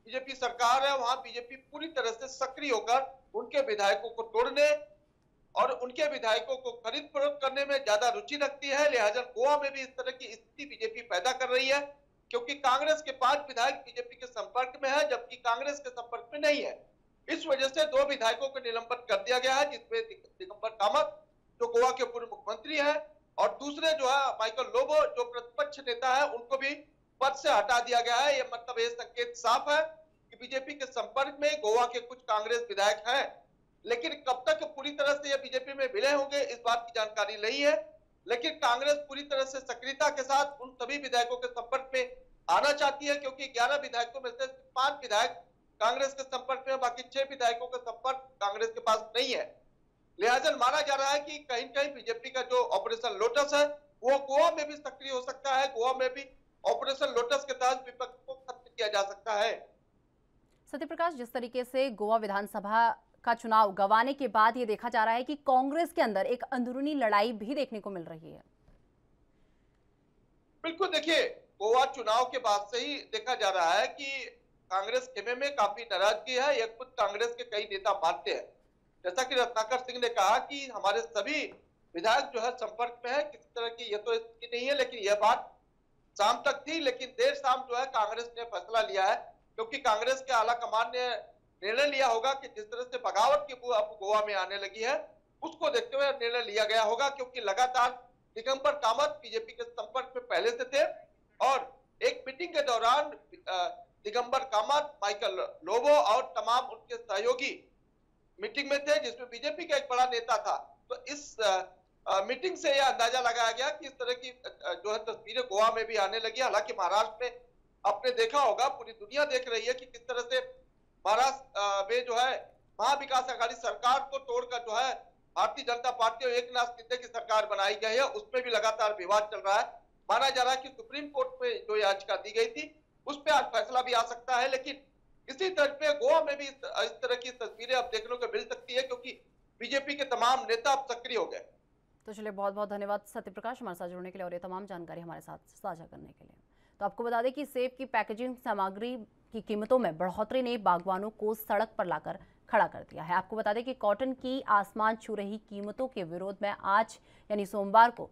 बीजेपी सरकार है, वहां बीजेपी पूरी तरह से सक्रिय होकर उनके विधायकों को तोड़ने और उनके विधायकों को खरीद फरोख्त करने में ज्यादा रुचि रखती है। लिहाजा गोवा में भी इस तरह की स्थिति बीजेपी पैदा कर रही है, क्योंकि कांग्रेस के 5 विधायक बीजेपी के संपर्क में है, जबकि कांग्रेस के संपर्क में नहीं है। इस वजह से 2 विधायकों को निलंबित कर दिया गया है, जिसमें दिगंबर कामत जो गोवा के पूर्व मुख्यमंत्री है और दूसरे जो है माइकल लोबो जो प्रतिपक्ष नेता है, उनको भी पद से हटा दिया गया है। ये मतलब ये संकेत साफ है कि बीजेपी के संपर्क में गोवा के कुछ कांग्रेस विधायक हैं, लेकिन कब तक पूरी तरह से ये बीजेपी में विलय होंगे इस बात की जानकारी नहीं है। लेकिन कांग्रेस पूरी तरह से सक्रियता के साथ उन सभी विधायकों के संपर्क में आना चाहती है, क्योंकि 11 विधायकों में से 5 विधायक कांग्रेस के संपर्क में, बाकी 6 विधायकों का संपर्क कांग्रेस के पास नहीं है। लिहाजा माना जा रहा है कि कहीं कहीं बीजेपी का जो ऑपरेशन लोटस है वो गोवा में भी सक्रिय हो सकता है, गोवा में भी ऑपरेशन लोटस के तहत विपक्ष को खत्म किया जा सकता है। सत्यप्रकाश, जिस तरीके से गोवा विधानसभा का चुनाव गंवाने के बाद ये देखा जा रहा है कि कांग्रेस के अंदर एक अंदरूनी लड़ाई भी देखने को मिल रही है। बिल्कुल, देखिए गोवा चुनाव के बाद से ही देखा जा रहा है कि कांग्रेस खेमे में काफी नाराजगी है, यह खुद कांग्रेस के कई नेता मानते हैं। जैसा कि रत्नाकर सिंह ने कहा कि हमारे सभी विधायक जो है संपर्क में है, किसी तरह की यह तो स्थिति नहीं है, लेकिन यह बात शाम तक थी, लेकिन देर शाम जो है कांग्रेस ने फैसला लिया है, क्योंकि कांग्रेस के आला कमान ने निर्णय लिया होगा कि जिस तरह से बगावत की बू अब गोवा में आने लगी है, उसको देखते हुए निर्णय लिया गया होगा, क्योंकि लगातार दिगंबर कामत बीजेपी के संपर्क में पहले से थे और एक मीटिंग के दौरान दिगंबर कामत, माइकल लोबो और तमाम उनके सहयोगी मीटिंग में थे, जिसमें बीजेपी का एक बड़ा नेता था। तो इस मीटिंग से यह अंदाजा लगाया गया कि इस तरह की जो है तस्वीरें गोवा में भी आने लगी। हालांकि महाराष्ट्र में आपने देखा होगा, पूरी दुनिया देख रही है कि किस तरह से महाराष्ट्र में जो है महाविकास अघाड़ी सरकार को तोड़कर जो है भारतीय जनता पार्टी और एकनाथ शिंदे की सरकार बनाई गई है, उसमें भी लगातार विवाद चल रहा है। माना जा रहा है कि सुप्रीम कोर्ट में जो याचिका दी गई थी उस पर आज फैसला भी आ सकता है, लेकिन इसी तरह पे गोवा में भी इस तरह की तस्वीरें अब देखने को मिल सकती है, क्योंकि बीजेपी के तमाम नेता अब सक्रिय हो गए। तो चलिए, बहुत बहुत धन्यवाद सत्यप्रकाश हमारे साथ जुड़ने के लिए और ये तमाम जानकारी हमारे साथ साझा करने के लिए। तो आपको बता दें कि सेब की पैकेजिंग सामग्री की कीमतों में बढ़ोतरी ने बागवानों को सड़क पर लाकर खड़ा कर दिया है। आपको बता दें कि कॉटन की आसमान छू रही कीमतों के विरोध में आज यानी सोमवार को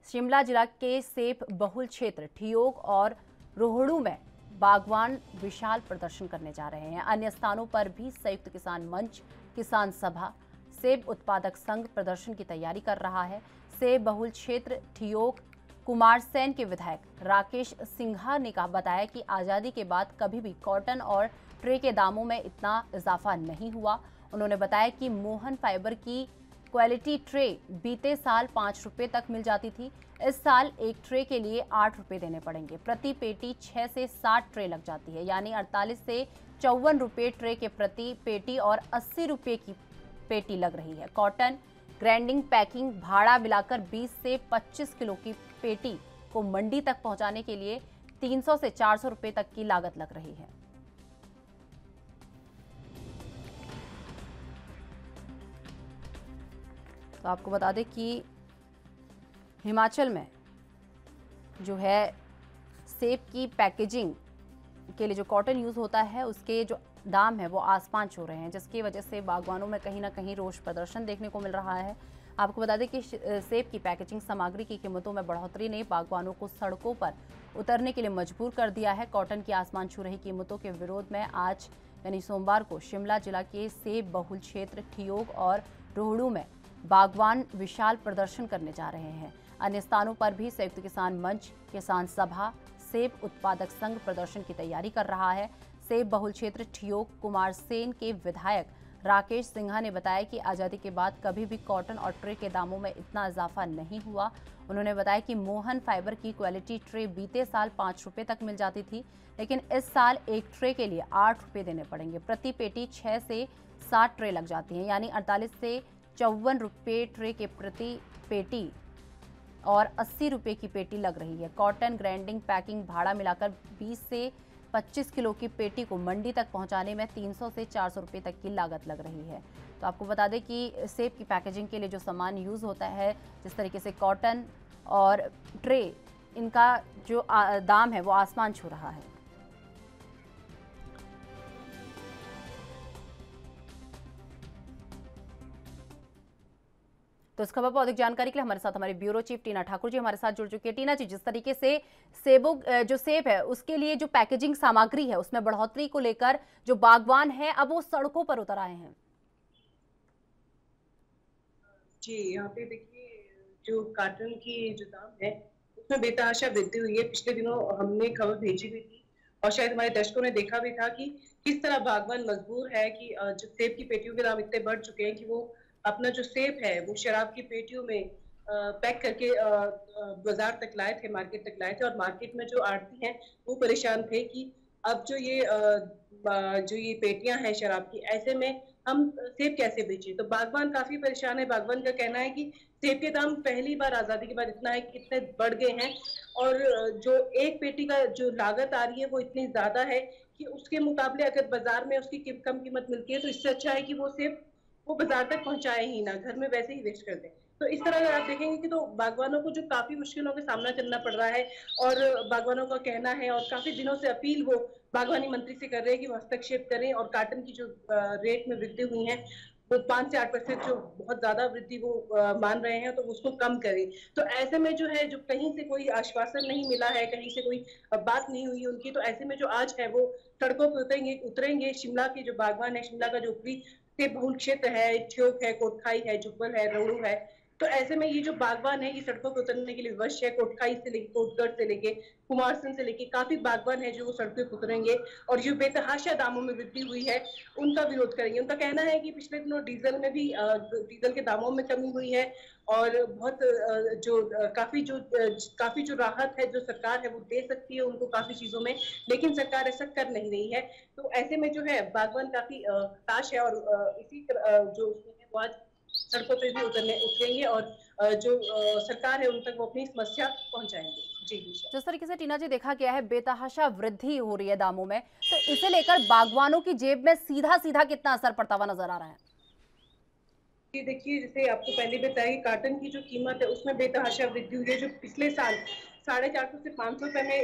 शिमला जिला के सेब बहुल क्षेत्र ठियोग और रोहड़ू में बागवान विशाल प्रदर्शन करने जा रहे हैं। अन्य स्थानों पर भी संयुक्त किसान मंच, किसान सभा, सेब उत्पादक संघ प्रदर्शन की तैयारी कर रहा है। सेब बहुल क्षेत्र ठियोग कुमारसैन के विधायक राकेश सिंघा ने बताया कि आज़ादी के बाद कभी भी कॉटन और ट्रे के दामों में इतना इजाफा नहीं हुआ। उन्होंने बताया कि मोहन फाइबर की क्वालिटी ट्रे बीते साल 5 रुपये तक मिल जाती थी। इस साल एक ट्रे के लिए 8 रुपये देने पड़ेंगे। प्रति पेटी 6 से 7 ट्रे लग जाती है, यानी 48 से 54 रुपये ट्रे के प्रति पेटी और 80 रुपये की पेटी लग रही है। कॉटन ग्राइंडिंग पैकिंग भाड़ा मिलाकर 20 से 25 किलो की पेटी को मंडी तक पहुंचाने के लिए 300 से 400 रुपये तक की लागत लग रही है। तो आपको बता दें कि हिमाचल में जो है सेब की पैकेजिंग के लिए जो कॉटन यूज़ होता है उसके जो दाम है वो आसमान छू रहे हैं, जिसकी वजह से बागवानों में कहीं ना कहीं रोष प्रदर्शन देखने को मिल रहा है। आपको बता दें कि सेब की पैकेजिंग सामग्री की कीमतों में बढ़ोतरी ने बागवानों को सड़कों पर उतरने के लिए मजबूर कर दिया है। कॉटन की आसमान छू रही कीमतों के विरोध में आज यानी सोमवार को शिमला जिला के सेब बहुल क्षेत्र ठियोग और रोहड़ू में बागवान विशाल प्रदर्शन करने जा रहे हैं। अन्य स्थानों पर भी संयुक्त किसान मंच, किसान सभा, सेब उत्पादक संघ प्रदर्शन की तैयारी कर रहा है। सेब बहुल क्षेत्र ठियोग कुमारसेन के विधायक राकेश सिंघा ने बताया कि आज़ादी के बाद कभी भी कॉटन और ट्रे के दामों में इतना इजाफा नहीं हुआ। उन्होंने बताया कि मोहन फाइबर की क्वालिटी ट्रे बीते साल 5 रुपये तक मिल जाती थी, लेकिन इस साल एक ट्रे के लिए 8 रुपये देने पड़ेंगे। प्रति पेटी 6 से 7 ट्रे लग जाती हैं, यानी 48 से 54 रुपये ट्रे के प्रति पेटी और 80 रुपये की पेटी लग रही है। कॉटन ग्राइंडिंग पैकिंग भाड़ा मिलाकर 20 से 25 किलो की पेटी को मंडी तक पहुंचाने में 300 से 400 रुपये तक की लागत लग रही है। तो आपको बता दें कि सेब की पैकेजिंग के लिए जो सामान यूज़ होता है, जिस तरीके से कॉटन और ट्रे, इनका जो दाम है वो आसमान छू रहा है। तो इस खबर पर अधिक जानकारी के लिए हमारे साथ हमारे ब्यूरो चीफ टीना ठाकुर जी हमारे साथ जुड़ चुकी है। टीना जी, जिस तरीके से जो सेब है उसके लिए जो पैकेजिंग सामग्री है उसमें बढ़ोतरी को लेकर जो बागवान है अब वो सड़कों पर उतर आए हैं। जी, यहाँ पे देखिए जो कॉटन की जो दाम है उसमें बेतहाशा वृद्धि हुई है। पिछले दिनों हमने खबर भेजी भी थी और शायद हमारे दर्शकों ने देखा भी था कि किस तरह बागवान मजबूर है कि जो सेब की पेटियों के दाम इतने बढ़ चुके हैं कि वो अपना जो सेब है वो शराब की पेटियों में पैक करके बाजार तक लाए थे, मार्केट तक लाए थे। और मार्केट में जो आड़ती हैं वो परेशान थे कि अब जो ये पेटियां हैं शराब की, ऐसे में हम सेब कैसे बेचें। तो बागवान काफी परेशान है। बागवान का कहना है कि सेब के दाम पहली बार आजादी के बाद इतना है कि इतने बढ़ गए हैं और जो एक पेटी का जो लागत आ रही है वो इतनी ज्यादा है कि उसके मुकाबले अगर बाजार में उसकी कम कीमत मिलती है तो इससे अच्छा है कि वो सेब वो बाजार तक पहुंचाए ही ना, घर में वैसे ही वेस्ट कर दें। तो इस तरह अगर आप देखेंगे कि तो बागवानों को जो काफी मुश्किलों का सामना करना पड़ रहा है और बागवानों का कहना है और काफी दिनों से अपील वो बागवानी मंत्री से कर रहे हैं कि वो हस्तक्षेप करें और कॉटन की जो रेट में वृद्धि हुई है वो 5 से 8% जो बहुत ज्यादा वृद्धि वो मान रहे हैं तो उसको कम करें। तो ऐसे में जो है जो कहीं से कोई आश्वासन नहीं मिला है, कहीं से कोई बात नहीं हुई उनकी, तो ऐसे में जो आज है वो सड़कों पर उतरेंगे। शिमला के जो बागवान है, शिमला का जो ऊपरी से बहुल क्षेत्र है, ठियोग है, कोटखाई है, जुब्बल है, रोहड़ू है, तो ऐसे में ये जो बागवान है ये सड़कों पर उतरने के लिए विवश है। कोटखाई से लेके कोटगढ़ से लेके कुमारसैन से लेके काफी बागवान है जो वो सड़कों पर उतरेंगे और जो बेतहाशा दामों में वृद्धि हुई है उनका विरोध करेंगे। उनका कहना है कि पिछले दिनों डीजल में भी डीजल के दामों में कमी हुई है और बहुत काफी जो राहत है जो सरकार है वो दे सकती है उनको काफी चीजों में, लेकिन सरकार ऐसा कर नहीं रही है। तो ऐसे में जो है बागवान काफी हताश है और इसी जो वो आज सड़कों पे भी उतरेंगे और जो सरकार है उन तक वो अपनी समस्या पहुंचाएंगे। जी, जिस तरीके से टीना जी देखा गया है बेतहाशा वृद्धि हो रही है दामों में, तो इसे लेकर बागवानों की जेब में सीधा सीधा कितना असर पड़ता हुआ नजर आ रहा है? कि देखिए, जैसे आपको पहले बताया कि कार्टन की जो कीमत है उसमें बेतहाशा वृद्धि हुई है। जो पिछले साल 450 से 500 रुपए में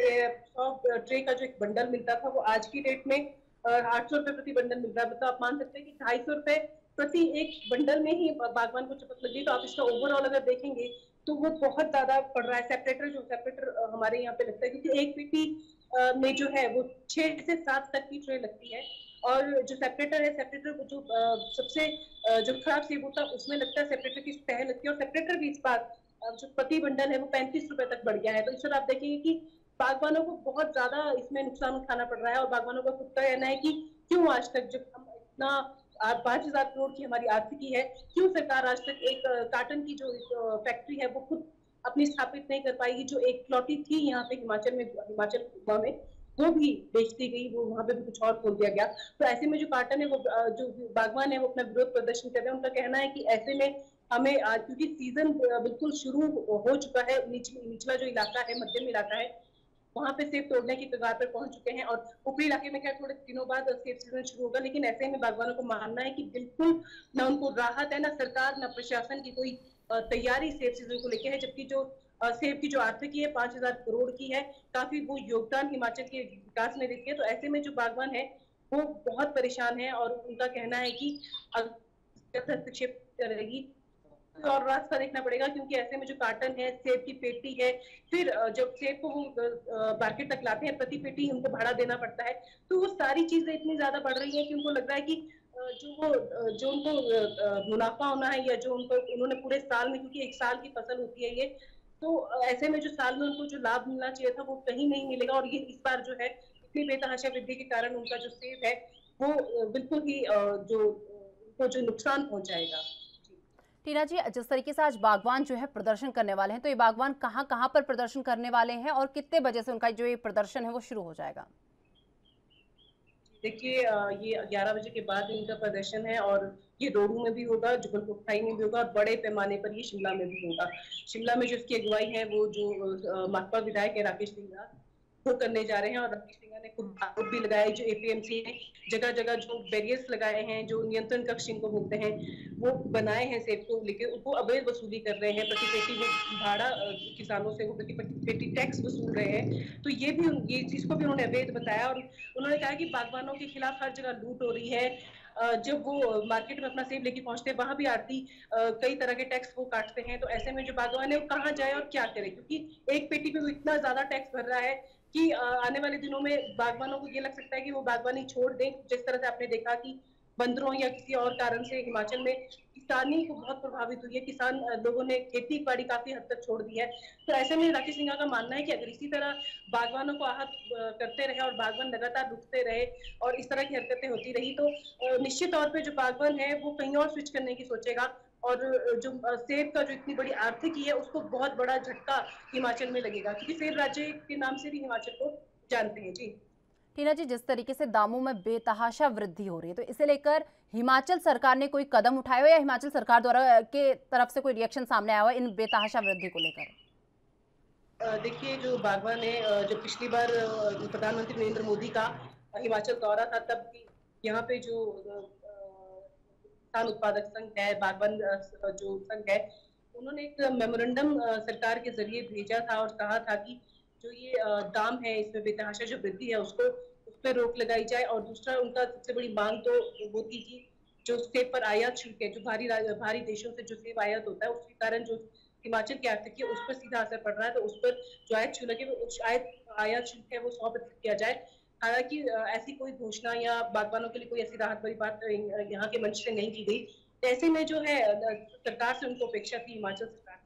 100 ट्रे का जो एक बंडल मिलता था, वो आज की डेट में 800 रुपए प्रति बंडल मिल रहा है। मतलब आप मान सकते हैं कि 250 रुपए प्रति एक बंडल में ही बागवान को चपत लगी। तो आप इसका ओवरऑल अगर देखेंगे तो वो बहुत ज्यादा पड़ रहा है। सेपरेटर हमारे यहाँ पे लगता है, क्योंकि एक पेटी में जो है वो 6 से 7 तक की ट्रे लगती है। और जो सेपरेटर को जो सबसे जो खराब सेब होता है उसमें लगता है सेपरेटर की तह लगती है। और सेपरेटर भी इस बार जो प्रति बंडल है वो 35 रुपए तक बढ़ गया है। तो इस तरह आप देखेंगे कि बागवानों को बहुत ज्यादा इसमें नुकसान उठाना पड़ रहा है। और बागवानों का खुद का कहना है कि क्यों आज तक, जब हम इतना 5,000 करोड़ की हमारी आर्थिकी है, क्यों सरकार आज तक एक कार्टन की जो फैक्ट्री है वो खुद अपनी स्थापित नहीं कर पाएगी। जो एक प्लॉटी थी यहाँ पे हिमाचल में वो भी बेच दी गई, वो वहां पे भी कुछ और खोल दिया गया। तो ऐसे में जो कार्टन है वो जो बागवान है वो अपना विरोध प्रदर्शन कर रहे हैं। उनका कहना है कि ऐसे में हमें क्योंकि सीजन बिल्कुल शुरू हो चुका है, निचला जो इलाका है, मध्यम इलाका है, वहां पे सेब तोड़ने की कगार पर पहुंच चुके हैं। और ऊपरी इलाके में क्या थोड़े दिनों बाद सेब सीजन शुरू होगा। लेकिन ऐसे में बागवानों को मानना है कि बिल्कुल ना उनको राहत है, ना सरकार, ना प्रशासन की कोई तैयारी सेब सीजन को लेकर है। जबकि जो सेब की जो आर्थिकी है 5,000 करोड़ की है, काफी वो योगदान हिमाचल के विकास में देती है। तो ऐसे में जो बागवान है वो बहुत परेशान है। और उनका कहना है कि अगर हस्तक्षेप करेगी और रास्ता देखना पड़ेगा, क्योंकि ऐसे में जो कार्टन है, सेब की पेटी है, फिर जब सेब को वो मार्केट तक लाते हैं प्रति पेटी उनको भाड़ा देना पड़ता है। तो वो सारी चीजें इतनी ज्यादा बढ़ रही है कि उनको लग रहा है कि जो उनको मुनाफा होना है, या जो उनको उन्होंने पूरे साल में, क्योंकि एक साल की फसल होती है ये, तो ऐसे में जो साल में उनको जो लाभ मिलना चाहिए था वो कहीं नहीं मिलेगा। और ये इस बार जो है इतनी बेतहाशा वृद्धि के कारण उनका जो सेब है वो बिल्कुल ही जो उनको जो नुकसान पहुंचाएगा। टीना जी, जिस तरीके से आज बागवान जो है प्रदर्शन करने वाले हैं, तो ये बागवान कहां पर प्रदर्शन करने वाले हैं और कितने बजे से उनका जो ये प्रदर्शन है वो शुरू हो जाएगा? देखिए, ये 11 बजे के बाद इनका प्रदर्शन है। और ये रोहडू में भी होगा, जुगलकोटखाई में भी होगा, और बड़े पैमाने पर ये शिमला में भी होगा। शिमला में जो इसकी अगुवाई है वो जो माकपा विधायक है राकेश सिंघा, वो करने जा रहे हैं। और राकेश सिंघा ने खुद आरोप भी लगाया, जो एपीएमसी ने जगह जगह जो बैरियर्स लगाए हैं, जो नियंत्रण कक्ष इनको बोलते हैं, वो बनाए हैं सेब को लेकर, वो अवैध वसूली कर रहे हैं। प्रति पेटी वो भाड़ा किसानों से वो प्रति पेटी टैक्स वसूल रहे हैं। तो ये चीज को भी उन्होंने अवैध बताया। और उन्होंने कहा कि बागवानों के खिलाफ हर जगह लूट हो रही है। जब वो मार्केट में अपना सेब लेके पहुंचते हैं वहां भी आड़ती कई तरह के टैक्स वो काटते हैं। तो ऐसे में जो बागवान है वो कहाँ जाए और क्या करे, क्योंकि एक पेटी पे वो इतना ज्यादा टैक्स भर रहा है कि आने वाले दिनों में बागवानों को ये लग सकता है कि वो बागवानी छोड़ दें। जिस तरह से आपने देखा कि बंदरों या किसी और कारण से हिमाचल में किसानी को बहुत प्रभावित हुई है, किसान लोगों ने खेती बाड़ी काफी हद तक छोड़ दी है। तो ऐसे में राकेश सिंघा का मानना है कि अगर इसी तरह बागवानों को आहत करते रहे और बागवान लगातार रुकते रहे और इस तरह की हरकतें होती रही, तो निश्चित तौर पे जो बागवान है वो कहीं और स्विच करने की सोचेगा। और जो सेब का जो इतनी बड़ी आर्थिकी है उसको बहुत बड़ा झटका हिमाचल में लगेगा, क्योंकि सेब राज्य के नाम से भी हिमाचल को जानते हैं। जी टीना जी, जिस तरीके से दामों में बेतहाशा वृद्धि हो रही है, तो इसे लेकर हिमाचल सरकार ने कोई कदम उठाया हो या हिमाचल सरकार द्वारा के तरफ से कोई रिएक्शन सामने आया हो इन बेतहाशा वृद्धि को लेकर? देखिए, जो बागवान है, जब पिछली बार प्रधानमंत्री नरेंद्र मोदी का हिमाचल दौरा था, तब यहाँ पे जो किसान उत्पादक संघ है, बागवान जो संघ है, उन्होंने एक मेमोरेंडम सरकार के जरिए भेजा था और कहा था कि जो ये दाम है, इसमें बेतहाशा जो वृद्धि है उसको उस पर रोक लगाई जाए। और दूसरा उनका सबसे बड़ी मांग तो वो थी कि जो सेब पर आयात शुल्क है, जो भारी देशों से जो सेब आयात होता है, उसके कारण जो हिमाचल की आर्थिकी है उस पर सीधा असर पड़ रहा है। तो उस पर जो आयात शुल्क है वो आयात शुल्क है वो 100% किया जाए। हालांकि ऐसी कोई घोषणा या बागवानों के लिए कोई ऐसी राहत भरी बात यहाँ के मंच से नहीं की गई। ऐसे में जो है सरकार से उनको अपेक्षा थी, हिमाचल सरकार।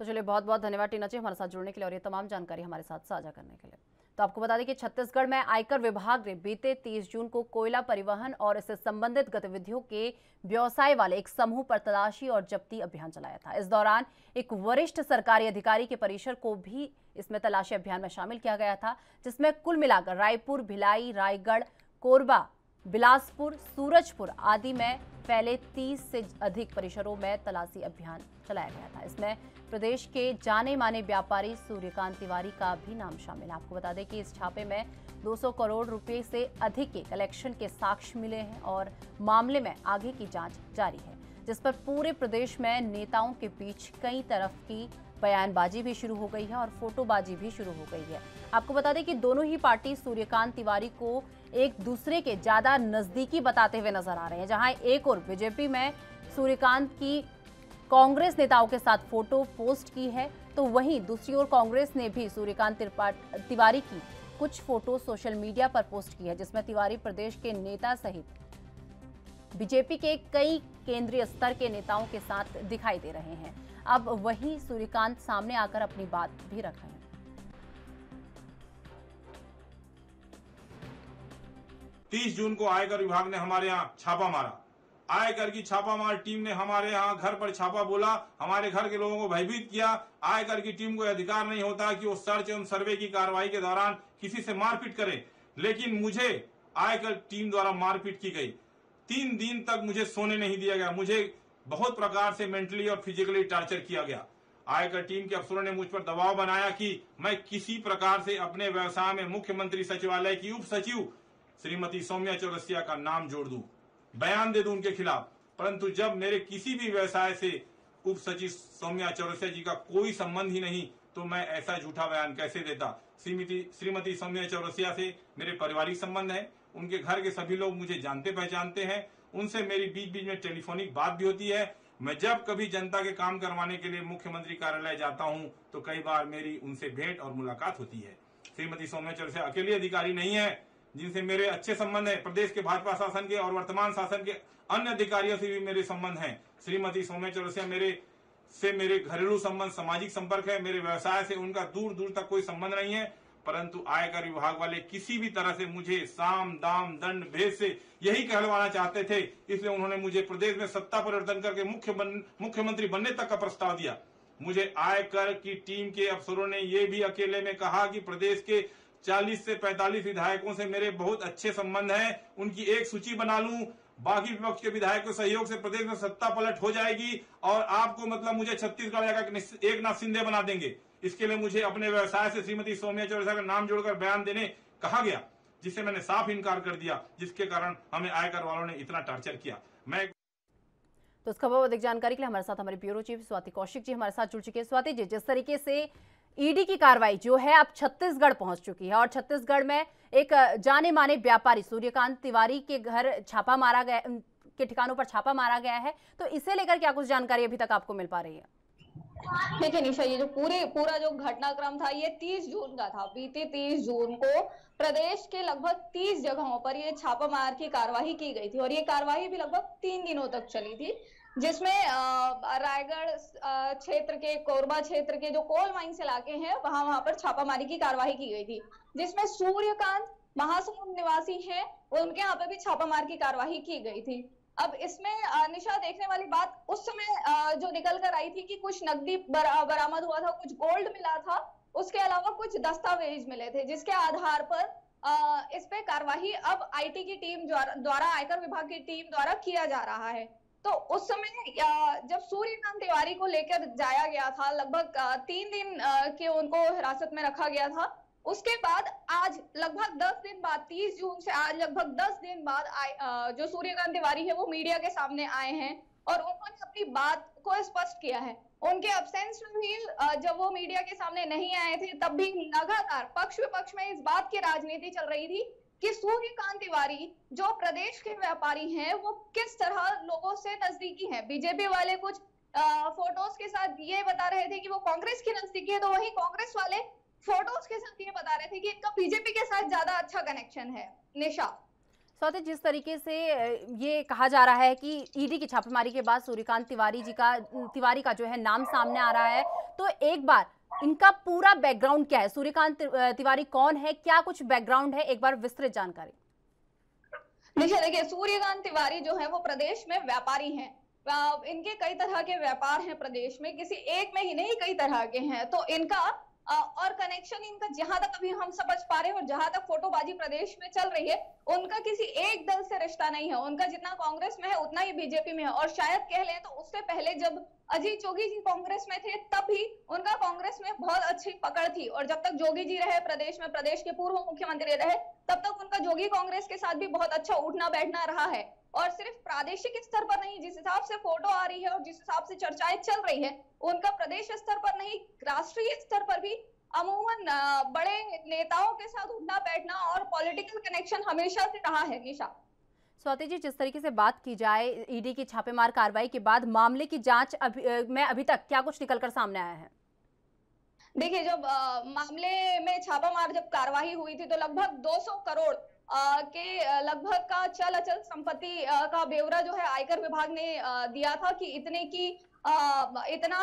तो चलिए, बहुत बहुत धन्यवाद टीना जी हमारे साथ जुड़ने के लिए और ये तमाम जानकारी हमारे साथ साझा करने के लिए। तो आपको बता दें कि छत्तीसगढ़ में आयकर विभाग ने बीते 30 जून को कोयला परिवहन और इससे संबंधित गतिविधियों के व्यवसाय वाले एक समूह पर तलाशी और जब्ती अभियान चलाया था। इस दौरान एक वरिष्ठ सरकारी अधिकारी के परिसर को भी इसमें तलाशी अभियान में शामिल किया गया था, जिसमें कुल मिलाकर रायपुर, भिलाई, रायगढ़, कोरबा, बिलासपुर, सूरजपुर आदि में फैले 30 से अधिक परिसरों में तलाशी अभियान चलाया गया था। इसमें प्रदेश के जाने माने व्यापारी सूर्यकांत तिवारी का भी नाम शामिल है। आपको बता दें कि इस छापे में 200 करोड़ रुपए से अधिक के कलेक्शन के साक्ष्य मिले हैं और मामले में आगे की जांच जारी है, जिस पर पूरे प्रदेश में नेताओं के बीच कई तरफ की बयानबाजी भी शुरू हो गई है और फोटोबाजी भी शुरू हो गई है। आपको बता दें कि दोनों ही पार्टी सूर्यकांत तिवारी को एक दूसरे के ज्यादा नजदीकी बताते हुए नजर आ रहे हैं। जहां एक और बीजेपी में सूर्यकांत की कांग्रेस नेताओं के साथ फोटो पोस्ट की है, तो वहीं दूसरी ओर कांग्रेस ने भी सूर्यकांत तिवारी की कुछ फोटो सोशल मीडिया पर पोस्ट की है, जिसमें तिवारी प्रदेश के नेता सहित बीजेपी के कई केंद्रीय स्तर के नेताओं के साथ दिखाई दे रहे हैं। अब वहीं सूर्यकांत सामने आकर अपनी बात भी रख रहे हैं। 30 जून को आयकर विभाग ने हमारे यहाँ छापा मारा। आयकर की छापामार टीम ने हमारे यहाँ घर पर छापा बोला, हमारे घर के लोगों को भयभीत किया। आयकर की टीम को अधिकार नहीं होता कि वो सर्च एवं सर्वे की कार्रवाई के दौरान किसी से मारपीट करे, लेकिन मुझे आयकर टीम द्वारा मारपीट की गई। 3 दिन तक मुझे सोने नहीं दिया गया, मुझे बहुत प्रकार से मेंटली और फिजिकली टॉर्चर किया गया। आयकर टीम के अफसरों ने मुझ पर दबाव बनाया कि मैं किसी प्रकार से अपने व्यवसाय में मुख्यमंत्री सचिवालय की उप सचिव श्रीमती सौम्या चौरसिया का नाम जोड़ दूं, बयान दे दूं उनके खिलाफ। परंतु जब मेरे किसी भी व्यवसाय से उप सचिव सौम्या चौरसिया जी का कोई संबंध ही नहीं, तो मैं ऐसा झूठा बयान कैसे देता। श्रीमती सौम्या चौरसिया से मेरे पारिवारिक संबंध है, उनके घर के सभी लोग मुझे जानते पहचानते हैं, उनसे मेरी बीच बीच में टेलीफोनिक बात भी होती है। मैं जब कभी जनता के काम करवाने के लिए मुख्यमंत्री कार्यालय जाता हूं, तो कई बार मेरी उनसे भेंट और मुलाकात होती है। श्रीमती सौम्या चौरसिया अकेली अधिकारी नहीं है जिनसे मेरे अच्छे संबंध है, प्रदेश के भाजपा शासन के और वर्तमान शासन के अन्य अधिकारियों से भी मेरे संबंध हैं। श्रीमती सौम्या चौरसिया मेरे घरेलू संबंध, सामाजिक संपर्क है। मेरे व्यवसाय से उनका दूर दूर तक कोई संबंध नहीं है, परंतु आयकर विभाग वाले किसी भी तरह से मुझे साम दाम दंड भेद से यही कहलवाना चाहते थे। इसलिए उन्होंने मुझे प्रदेश में सत्ता परिवर्तन करके मुख्यमंत्री बनने तक का प्रस्ताव दिया। मुझे आयकर की टीम के अफसरों ने यह भी अकेले में कहा कि प्रदेश के 40 से 45 विधायकों से मेरे बहुत अच्छे संबंध हैं, उनकी एक सूची बना लूं, बाकी विपक्ष के विधायकों के सहयोग से प्रदेश में सत्ता पलट हो जाएगी और आपको मतलब मुझे छत्तीसगढ़ जाकर एक नाथ शिंदे बना देंगे। इसके लिए मुझे अपने व्यवसाय से श्रीमती सौम्या चौरसिया का नाम जोड़कर बयान देने कहा गया, जिससे मैंने साफ इनकार कर दिया, जिसके कारण हमें आयकर वालों ने इतना टॉर्चर किया। तो इस खबर पर अधिक जानकारी के लिए हमारे साथ हमारे ब्यूरो चीफ स्वाति कौशिक जी हमारे साथ जुड़ चुके हैं। स्वाति जी, जिस तरीके से ईडी की कार्रवाई जो है अब छत्तीसगढ़ पहुंच चुकी है और छत्तीसगढ़ में एक जाने माने व्यापारी सूर्यकांत तिवारी के घर छापा मारा गया, के ठिकानों पर छापा मारा गया है, तो इसे लेकर क्या कुछ जानकारी अभी तक आपको मिल पा रही है? देखिए निशा, ये जो पूरा जो घटनाक्रम था ये 30 जून का था। बीते 30 जून को प्रदेश के लगभग 30 जगहों पर ये छापामार की कार्रवाई की गई थी और ये कार्रवाई भी लगभग 3 दिनों तक चली थी, जिसमें रायगढ़ क्षेत्र के, कोरबा क्षेत्र के जो कोल माइंस इलाके हैं वहां पर छापामारी की कार्रवाई की गई थी, जिसमें सूर्यकांत महासमुंद निवासी हैं, उनके यहाँ पे भी छापामार की कार्रवाई की गई थी। अब इसमें निशा, देखने वाली बात उस समय जो निकल कर आई थी कि कुछ नकदी बरामद हुआ था, कुछ गोल्ड मिला था, उसके अलावा कुछ दस्तावेज मिले थे, जिसके आधार पर इस पे कार्रवाई अब आईटी की टीम द्वारा, आयकर विभाग की टीम द्वारा किया जा रहा है। तो उस समय जब सूर्यकांत तिवारी को लेकर जाया गया था, लगभग 3 दिन के उनको हिरासत में रखा गया था। उसके बाद आज लगभग 10 दिन बाद, 30 जून से आज लगभग 10 दिन बाद जो सूर्यकांत तिवारी है वो मीडिया के सामने आए हैं और उन्होंने अपनी बात को स्पष्ट किया है। उनके अब्सेंस में भी जब वो मीडिया के सामने नहीं आए थे, तब भी लगातार पक्ष विपक्ष में इस बात की राजनीति चल रही थी कि सूर्यकांत तिवारी जो प्रदेश के व्यापारी हैं वो किस तरह लोगों से नजदीकी हैं। बीजेपी वाले कुछ फोटोज के साथ ये बता रहे थे कि वो कांग्रेस की नजदीकी है, तो वही कांग्रेस वाले फोटोज के साथ ये बता रहे थे कि इनका बीजेपी के साथ ज्यादा अच्छा कनेक्शन है। निशा, स्वाति, जिस तरीके से ये कहा जा रहा है कि ईडी की छापेमारी के बाद सूर्यकांत तिवारी का जो है नाम सामने आ रहा है, तो एक बार इनका पूरा बैकग्राउंड क्या है? सूर्यकांत तिवारी कौन है, क्या कुछ बैकग्राउंड है, एक बार विस्तृत जानकारी। देखिए, सूर्यकांत तिवारी जो है वो प्रदेश में व्यापारी हैं। इनके कई तरह के व्यापार हैं प्रदेश में, किसी एक में ही नहीं, कई तरह के हैं। तो इनका और कनेक्शन इनका जहां तक अभी हम समझ पा रहे हैं और जहां तक फोटोबाजी प्रदेश में चल रही है, उनका किसी एक दल से रिश्ता नहीं है। उनका जितना कांग्रेस में है उतना ही बीजेपी में है। और शायद कह लें तो उससे पहले जब अजीत जोगी जी कांग्रेस में थे तब भी उनका कांग्रेस में बहुत अच्छी पकड़ थी, और जब तक जोगी जी रहे प्रदेश में, प्रदेश के पूर्व मुख्यमंत्री रहे, तब तक उनका जोगी कांग्रेस के साथ भी बहुत अच्छा उठना बैठना रहा है। और सिर्फ प्रादेशिक स्तर पर नहीं, जिस हिसाब से फोटो आ रही है और जिस हिसाब से चर्चाएं चल रही है, उनका प्रदेश स्तर पर नहीं, राष्ट्रीय स्तर पर भी अमूमन बड़े नेताओं के साथ उठना बैठना और पॉलिटिकल कनेक्शन हमेशा से रहा है। निशा, स्वाति जी, जिस तरीके से बात की जाए ईडी की छापेमार कार्रवाई के बाद मामले की जांच में अभी तक क्या कुछ निकलकर सामने आया है? देखिए, जब मामले में छापामार जब कार्रवाई हुई थी तो लगभग 200 करोड़ के लगभग का चल अचल संपत्ति का ब्यौरा जो है आयकर विभाग ने दिया था कि इतने की इतना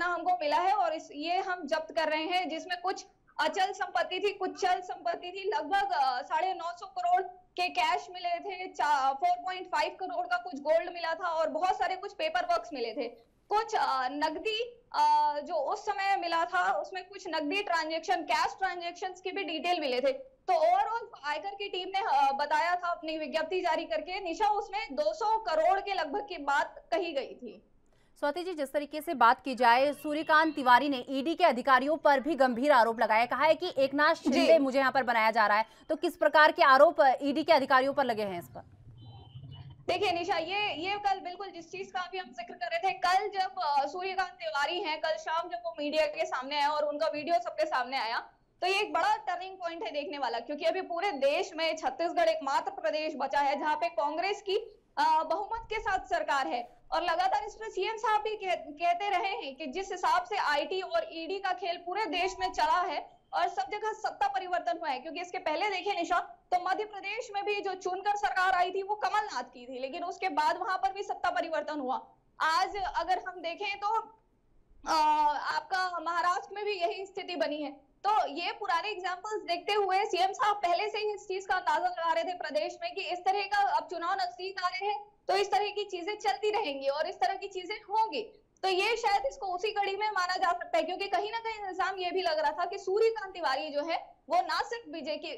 हमको मिला है और ये हम जब्त कर रहे हैं, जिसमें कुछ अचल संपत्ति थी, कुछ चल संपत्ति थी। लगभग 950 करोड़ के कैश मिले थे, 4.5 करोड़ का कुछ गोल्ड मिला था और बहुत सारे कुछ पेपर वर्क्स मिले थे। कुछ नकदी जो उस समय मिला था उसमें कुछ नकदी ट्रांजैक्शन, कैश ट्रांजैक्शंस की भी डिटेल मिले थे। तो ओवरऑल आयकर की टीम ने बताया था अपनी विज्ञप्ति जारी करके, निशा, उसमें 200 करोड़ के लगभग की बात कही गई थी। स्वाति जी, जिस तरीके से बात की जाए, सूर्यकांत तिवारी ने ईडी के अधिकारियों पर भी गंभीर आरोप लगाया, कहा है कि एकनाथ शिंदे मुझे यहाँ पर बनाया जा रहा है। तो किस प्रकार के आरोप ईडी के अधिकारियों पर लगे हैं इस पर? देखिए निशा, ये कल बिल्कुल जिस चीज का भी हम जिक्र कर रहे थे, कल जब सूर्यकांत तिवारी हैं, कल शाम जब वो मीडिया के सामने आया और उनका वीडियो सबके सामने आया, तो ये एक बड़ा टर्निंग पॉइंट है देखने वाला, क्योंकि अभी पूरे देश में छत्तीसगढ़ एकमात्र प्रदेश बचा है जहां पे कांग्रेस की बहुमत के साथ सरकार है। और लगातार इस पर सीएम साहब भी कहते रहे हैं कि जिस हिसाब से आईटी और ईडी का खेल पूरे देश में चला है और सब जगह सत्ता परिवर्तन हुआ है, क्योंकि इसके पहले देखें निशा, तो मध्य प्रदेश में भी जो चुनकर सरकार आई थी वो कमलनाथ की थी, लेकिन उसके बाद वहां पर भी सत्ता परिवर्तन हुआ। आज अगर हम देखें तो आपका महाराष्ट्र में भी यही स्थिति बनी है। तो ये पुराने एग्जांपल्स देखते हुए सीएम साहब पहले से ही इस चीज का अंदाजा लगा रहे थे प्रदेश में कि इस तरह का अब चुनाव नजदीक आ रहे हैं तो इस तरह की चीजें चलती रहेंगी और इस तरह की चीजें होंगी। तो ये शायद इसको उसी कड़ी में माना जा सकता है, क्योंकि कहीं ना कहीं इल्जाम ये भी लग रहा था कि सूर्यकांत तिवारी जो है वो ना सिर्फ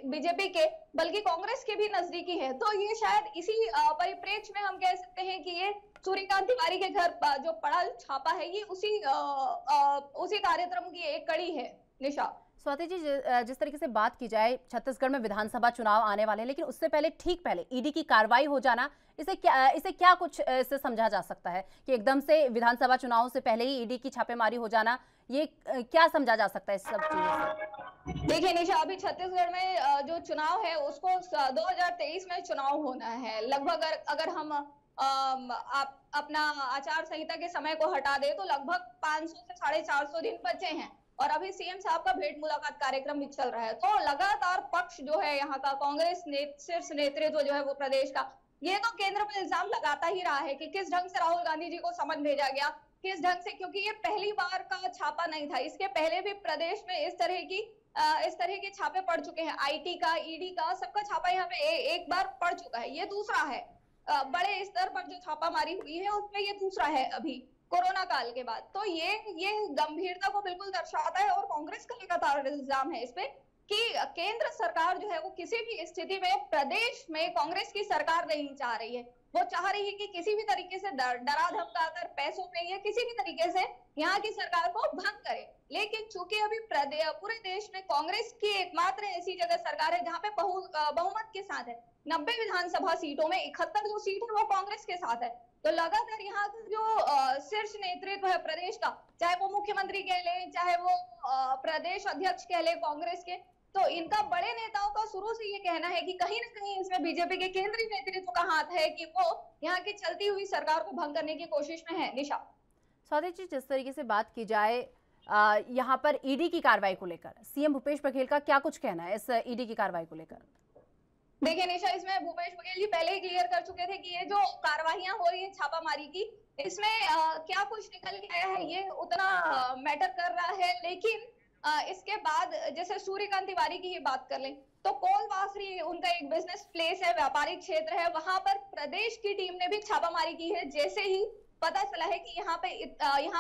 बीजेपी के बल्कि कांग्रेस के भी नजदीकी है। तो ये शायद इसी परिप्रेक्ष्य में हम कह सकते हैं कि ये सूर्यकांत तिवारी के घर जो पड़ा छापा है ये उसी कार्यक्रम की एक कड़ी है। निशा, स्वाति जी, जिस तरीके से बात की जाए, छत्तीसगढ़ में विधानसभा चुनाव आने वाले हैं, लेकिन उससे पहले ठीक पहले ईडी की कार्रवाई हो जाना, इसे क्या कुछ इससे समझा जा सकता है कि एकदम से विधानसभा चुनाव से पहले ही ईडी की छापेमारी हो जाना, ये क्या समझा जा सकता है इस सब चीजों से? देखिए निशा, अभी छत्तीसगढ़ में जो चुनाव है उसको 2023 में चुनाव होना है। लगभग अगर हम अपना आचार संहिता के समय को हटा दे तो लगभग 500 से 450 दिन बचे हैं और अभी सीएम साहब का भेंट मुलाकात कार्यक्रम भी चल रहा है। तो लगातार पक्ष जो है यहाँ का कांग्रेस शीर्ष नेतृत्व जो है वो प्रदेश का, ये तो केंद्र पर इल्जाम लगाता ही रहा है कि किस ढंग से राहुल गांधी जी को समन भेजा गया, किस ढंग से, क्योंकि ये पहली बार का छापा नहीं था, इसके पहले भी प्रदेश में इस तरह के छापे पड़ चुके हैं। आईटी का, ईडी का, सबका छापा यहाँ पे एक बार पड़ चुका है। ये दूसरा है, बड़े स्तर पर जो छापामारी हुई है उसमें ये दूसरा है अभी कोरोना काल के बाद। तो ये गंभीरता को बिल्कुल दर्शाता है और कांग्रेस का लगातार इल्जाम है इस पे कि केंद्र सरकार जो है वो किसी भी स्थिति में प्रदेश में कांग्रेस की सरकार नहीं चाह रही है। वो चाह रही है कि किसी भी तरीके से डरा धमकाकर पैसों में या किसी भी तरीके से यहाँ की सरकार को भंग करे। लेकिन चूंकि अभी पूरे देश में कांग्रेस की एकमात्र ऐसी जगह सरकार है जहाँ पे बहुमत के साथ है, 90 विधानसभा सीटों में 71 जो सीट है वो कांग्रेस के साथ है। तो लगातार यहाँ का जो शीर्ष नेतृत्व है प्रदेश का, चाहे वो मुख्यमंत्री कह ले, चाहे वो प्रदेश अध्यक्ष कह ले कांग्रेस के, तो इनका बड़े नेताओं का शुरू से ये कहना है कि कहीं ना कहीं इसमें बीजेपी के केंद्रीय नेतृत्व का हाथ है कि वो यहाँ की चलती हुई सरकार को भंग करने की कोशिश में है। निशा, स्वाति जी, जिस तरीके से बात की जाए यहाँ पर ईडी की कार्रवाई को लेकर सीएम भूपेश बघेल का क्या कुछ कहना है इस ईडी की कार्रवाई को लेकर? देखिए निशा, इसमें भूपेश बघेल जी पहले ही क्लियर कर चुके थे कि ये जो कार्रवाइयां हो रही है छापामारी की, इसमें क्या कुछ निकल के आया है ये उतना मैटर कर रहा है। लेकिन इसके बाद जैसे सूर्यकांत तिवारी की ही बात कर लें तो कोलवासरी उनका एक बिजनेस प्लेस है, व्यापारिक क्षेत्र है, वहां पर प्रदेश की टीम ने भी छापामारी की है जैसे ही पता चला है कि यहाँ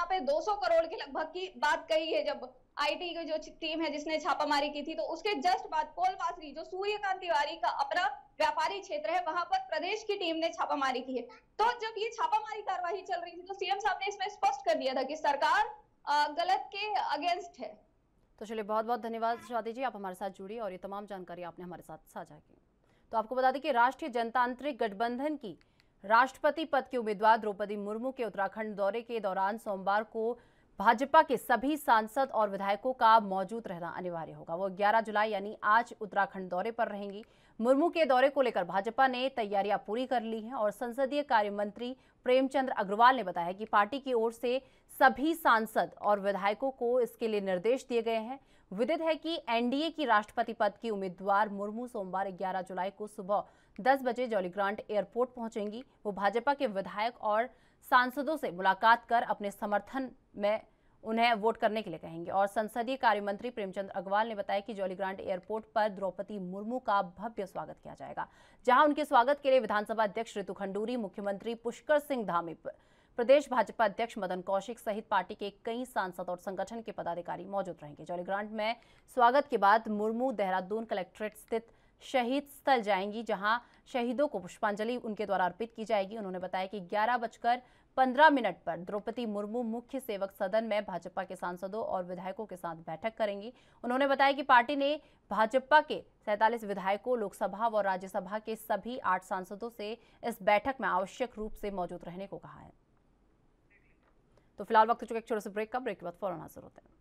पे 200 करोड़ के लगभग की बात कही है। जब आईटी की जो टीम है जिसने छापामारी की थी, तो उसके जस्ट बाद कोलवासरी, जो सूर्यकांत तिवारी का अपना व्यापारी क्षेत्र है, वहां पर प्रदेश की टीम ने छापामारी की है। तो जब ये छापामारी कार्यवाही चल रही थी तो सीएम साहब ने इसमें स्पष्ट कर दिया था कि सरकार गलत के अगेंस्ट है। तो चलिए, बहुत बहुत धन्यवाद स्वाति जी, आप हमारे साथ जुड़ी और ये तमाम जानकारी आपने हमारे साथ साझा की। तो आपको बता दें कि राष्ट्रीय जनतांत्रिक गठबंधन की राष्ट्रपति पद के उम्मीदवार द्रौपदी मुर्मू के उत्तराखंड दौरे के दौरान सोमवार को भाजपा के सभी सांसद और विधायकों का मौजूद रहना अनिवार्य होगा। वो 11 जुलाई यानी आज उत्तराखंड दौरे पर रहेंगी। मुर्मू के दौरे को लेकर भाजपा ने तैयारियां पूरी कर ली हैं और संसदीय कार्य मंत्री प्रेमचंद अग्रवाल ने बताया कि पार्टी की ओर से सभी सांसद और विधायकों को इसके लिए निर्देश दिए गए हैं। विदित है कि एनडीए की राष्ट्रपति पद की उम्मीदवार मुर्मू सोमवार 11 जुलाई को सुबह 10 बजे जौलीग्रांट एयरपोर्ट पहुंचेंगी। वो भाजपा के विधायक और सांसदों से मुलाकात कर अपने समर्थन में उन्हें वोट करने के लिए कहेंगे। और संसदीय कार्य मंत्री प्रेमचंद अग्रवाल ने बताया कि जौलीग्रांट एयरपोर्ट पर द्रौपदी मुर्मू का भव्य स्वागत किया जाएगा, जहां उनके स्वागत के लिए विधानसभा अध्यक्ष ऋतु खंडूरी, मुख्यमंत्री पुष्कर सिंह धामी, प्रदेश भाजपा अध्यक्ष मदन कौशिक सहित पार्टी के कई सांसद और संगठन के पदाधिकारी मौजूद रहेंगे। जौलीग्रांट में स्वागत के बाद मुर्मू देहरादून कलेक्ट्रेट स्थित शहीद स्थल जाएंगी, जहां शहीदों को पुष्पांजलि उनके द्वारा अर्पित की जाएगी। उन्होंने बताया कि 11:15 पर द्रौपदी मुर्मू मुख्य सेवक सदन में भाजपा के सांसदों और विधायकों के साथ बैठक करेंगी। उन्होंने बताया कि पार्टी ने भाजपा के 47 विधायकों, लोकसभा व राज्यसभा के सभी 8 सांसदों से इस बैठक में आवश्यक रूप से मौजूद रहने को कहा है। तो फिलहाल वक्त हो चुका एक छोटे से ब्रेक का। ब्रेक के बाद फौरन हाजिर होते हैं।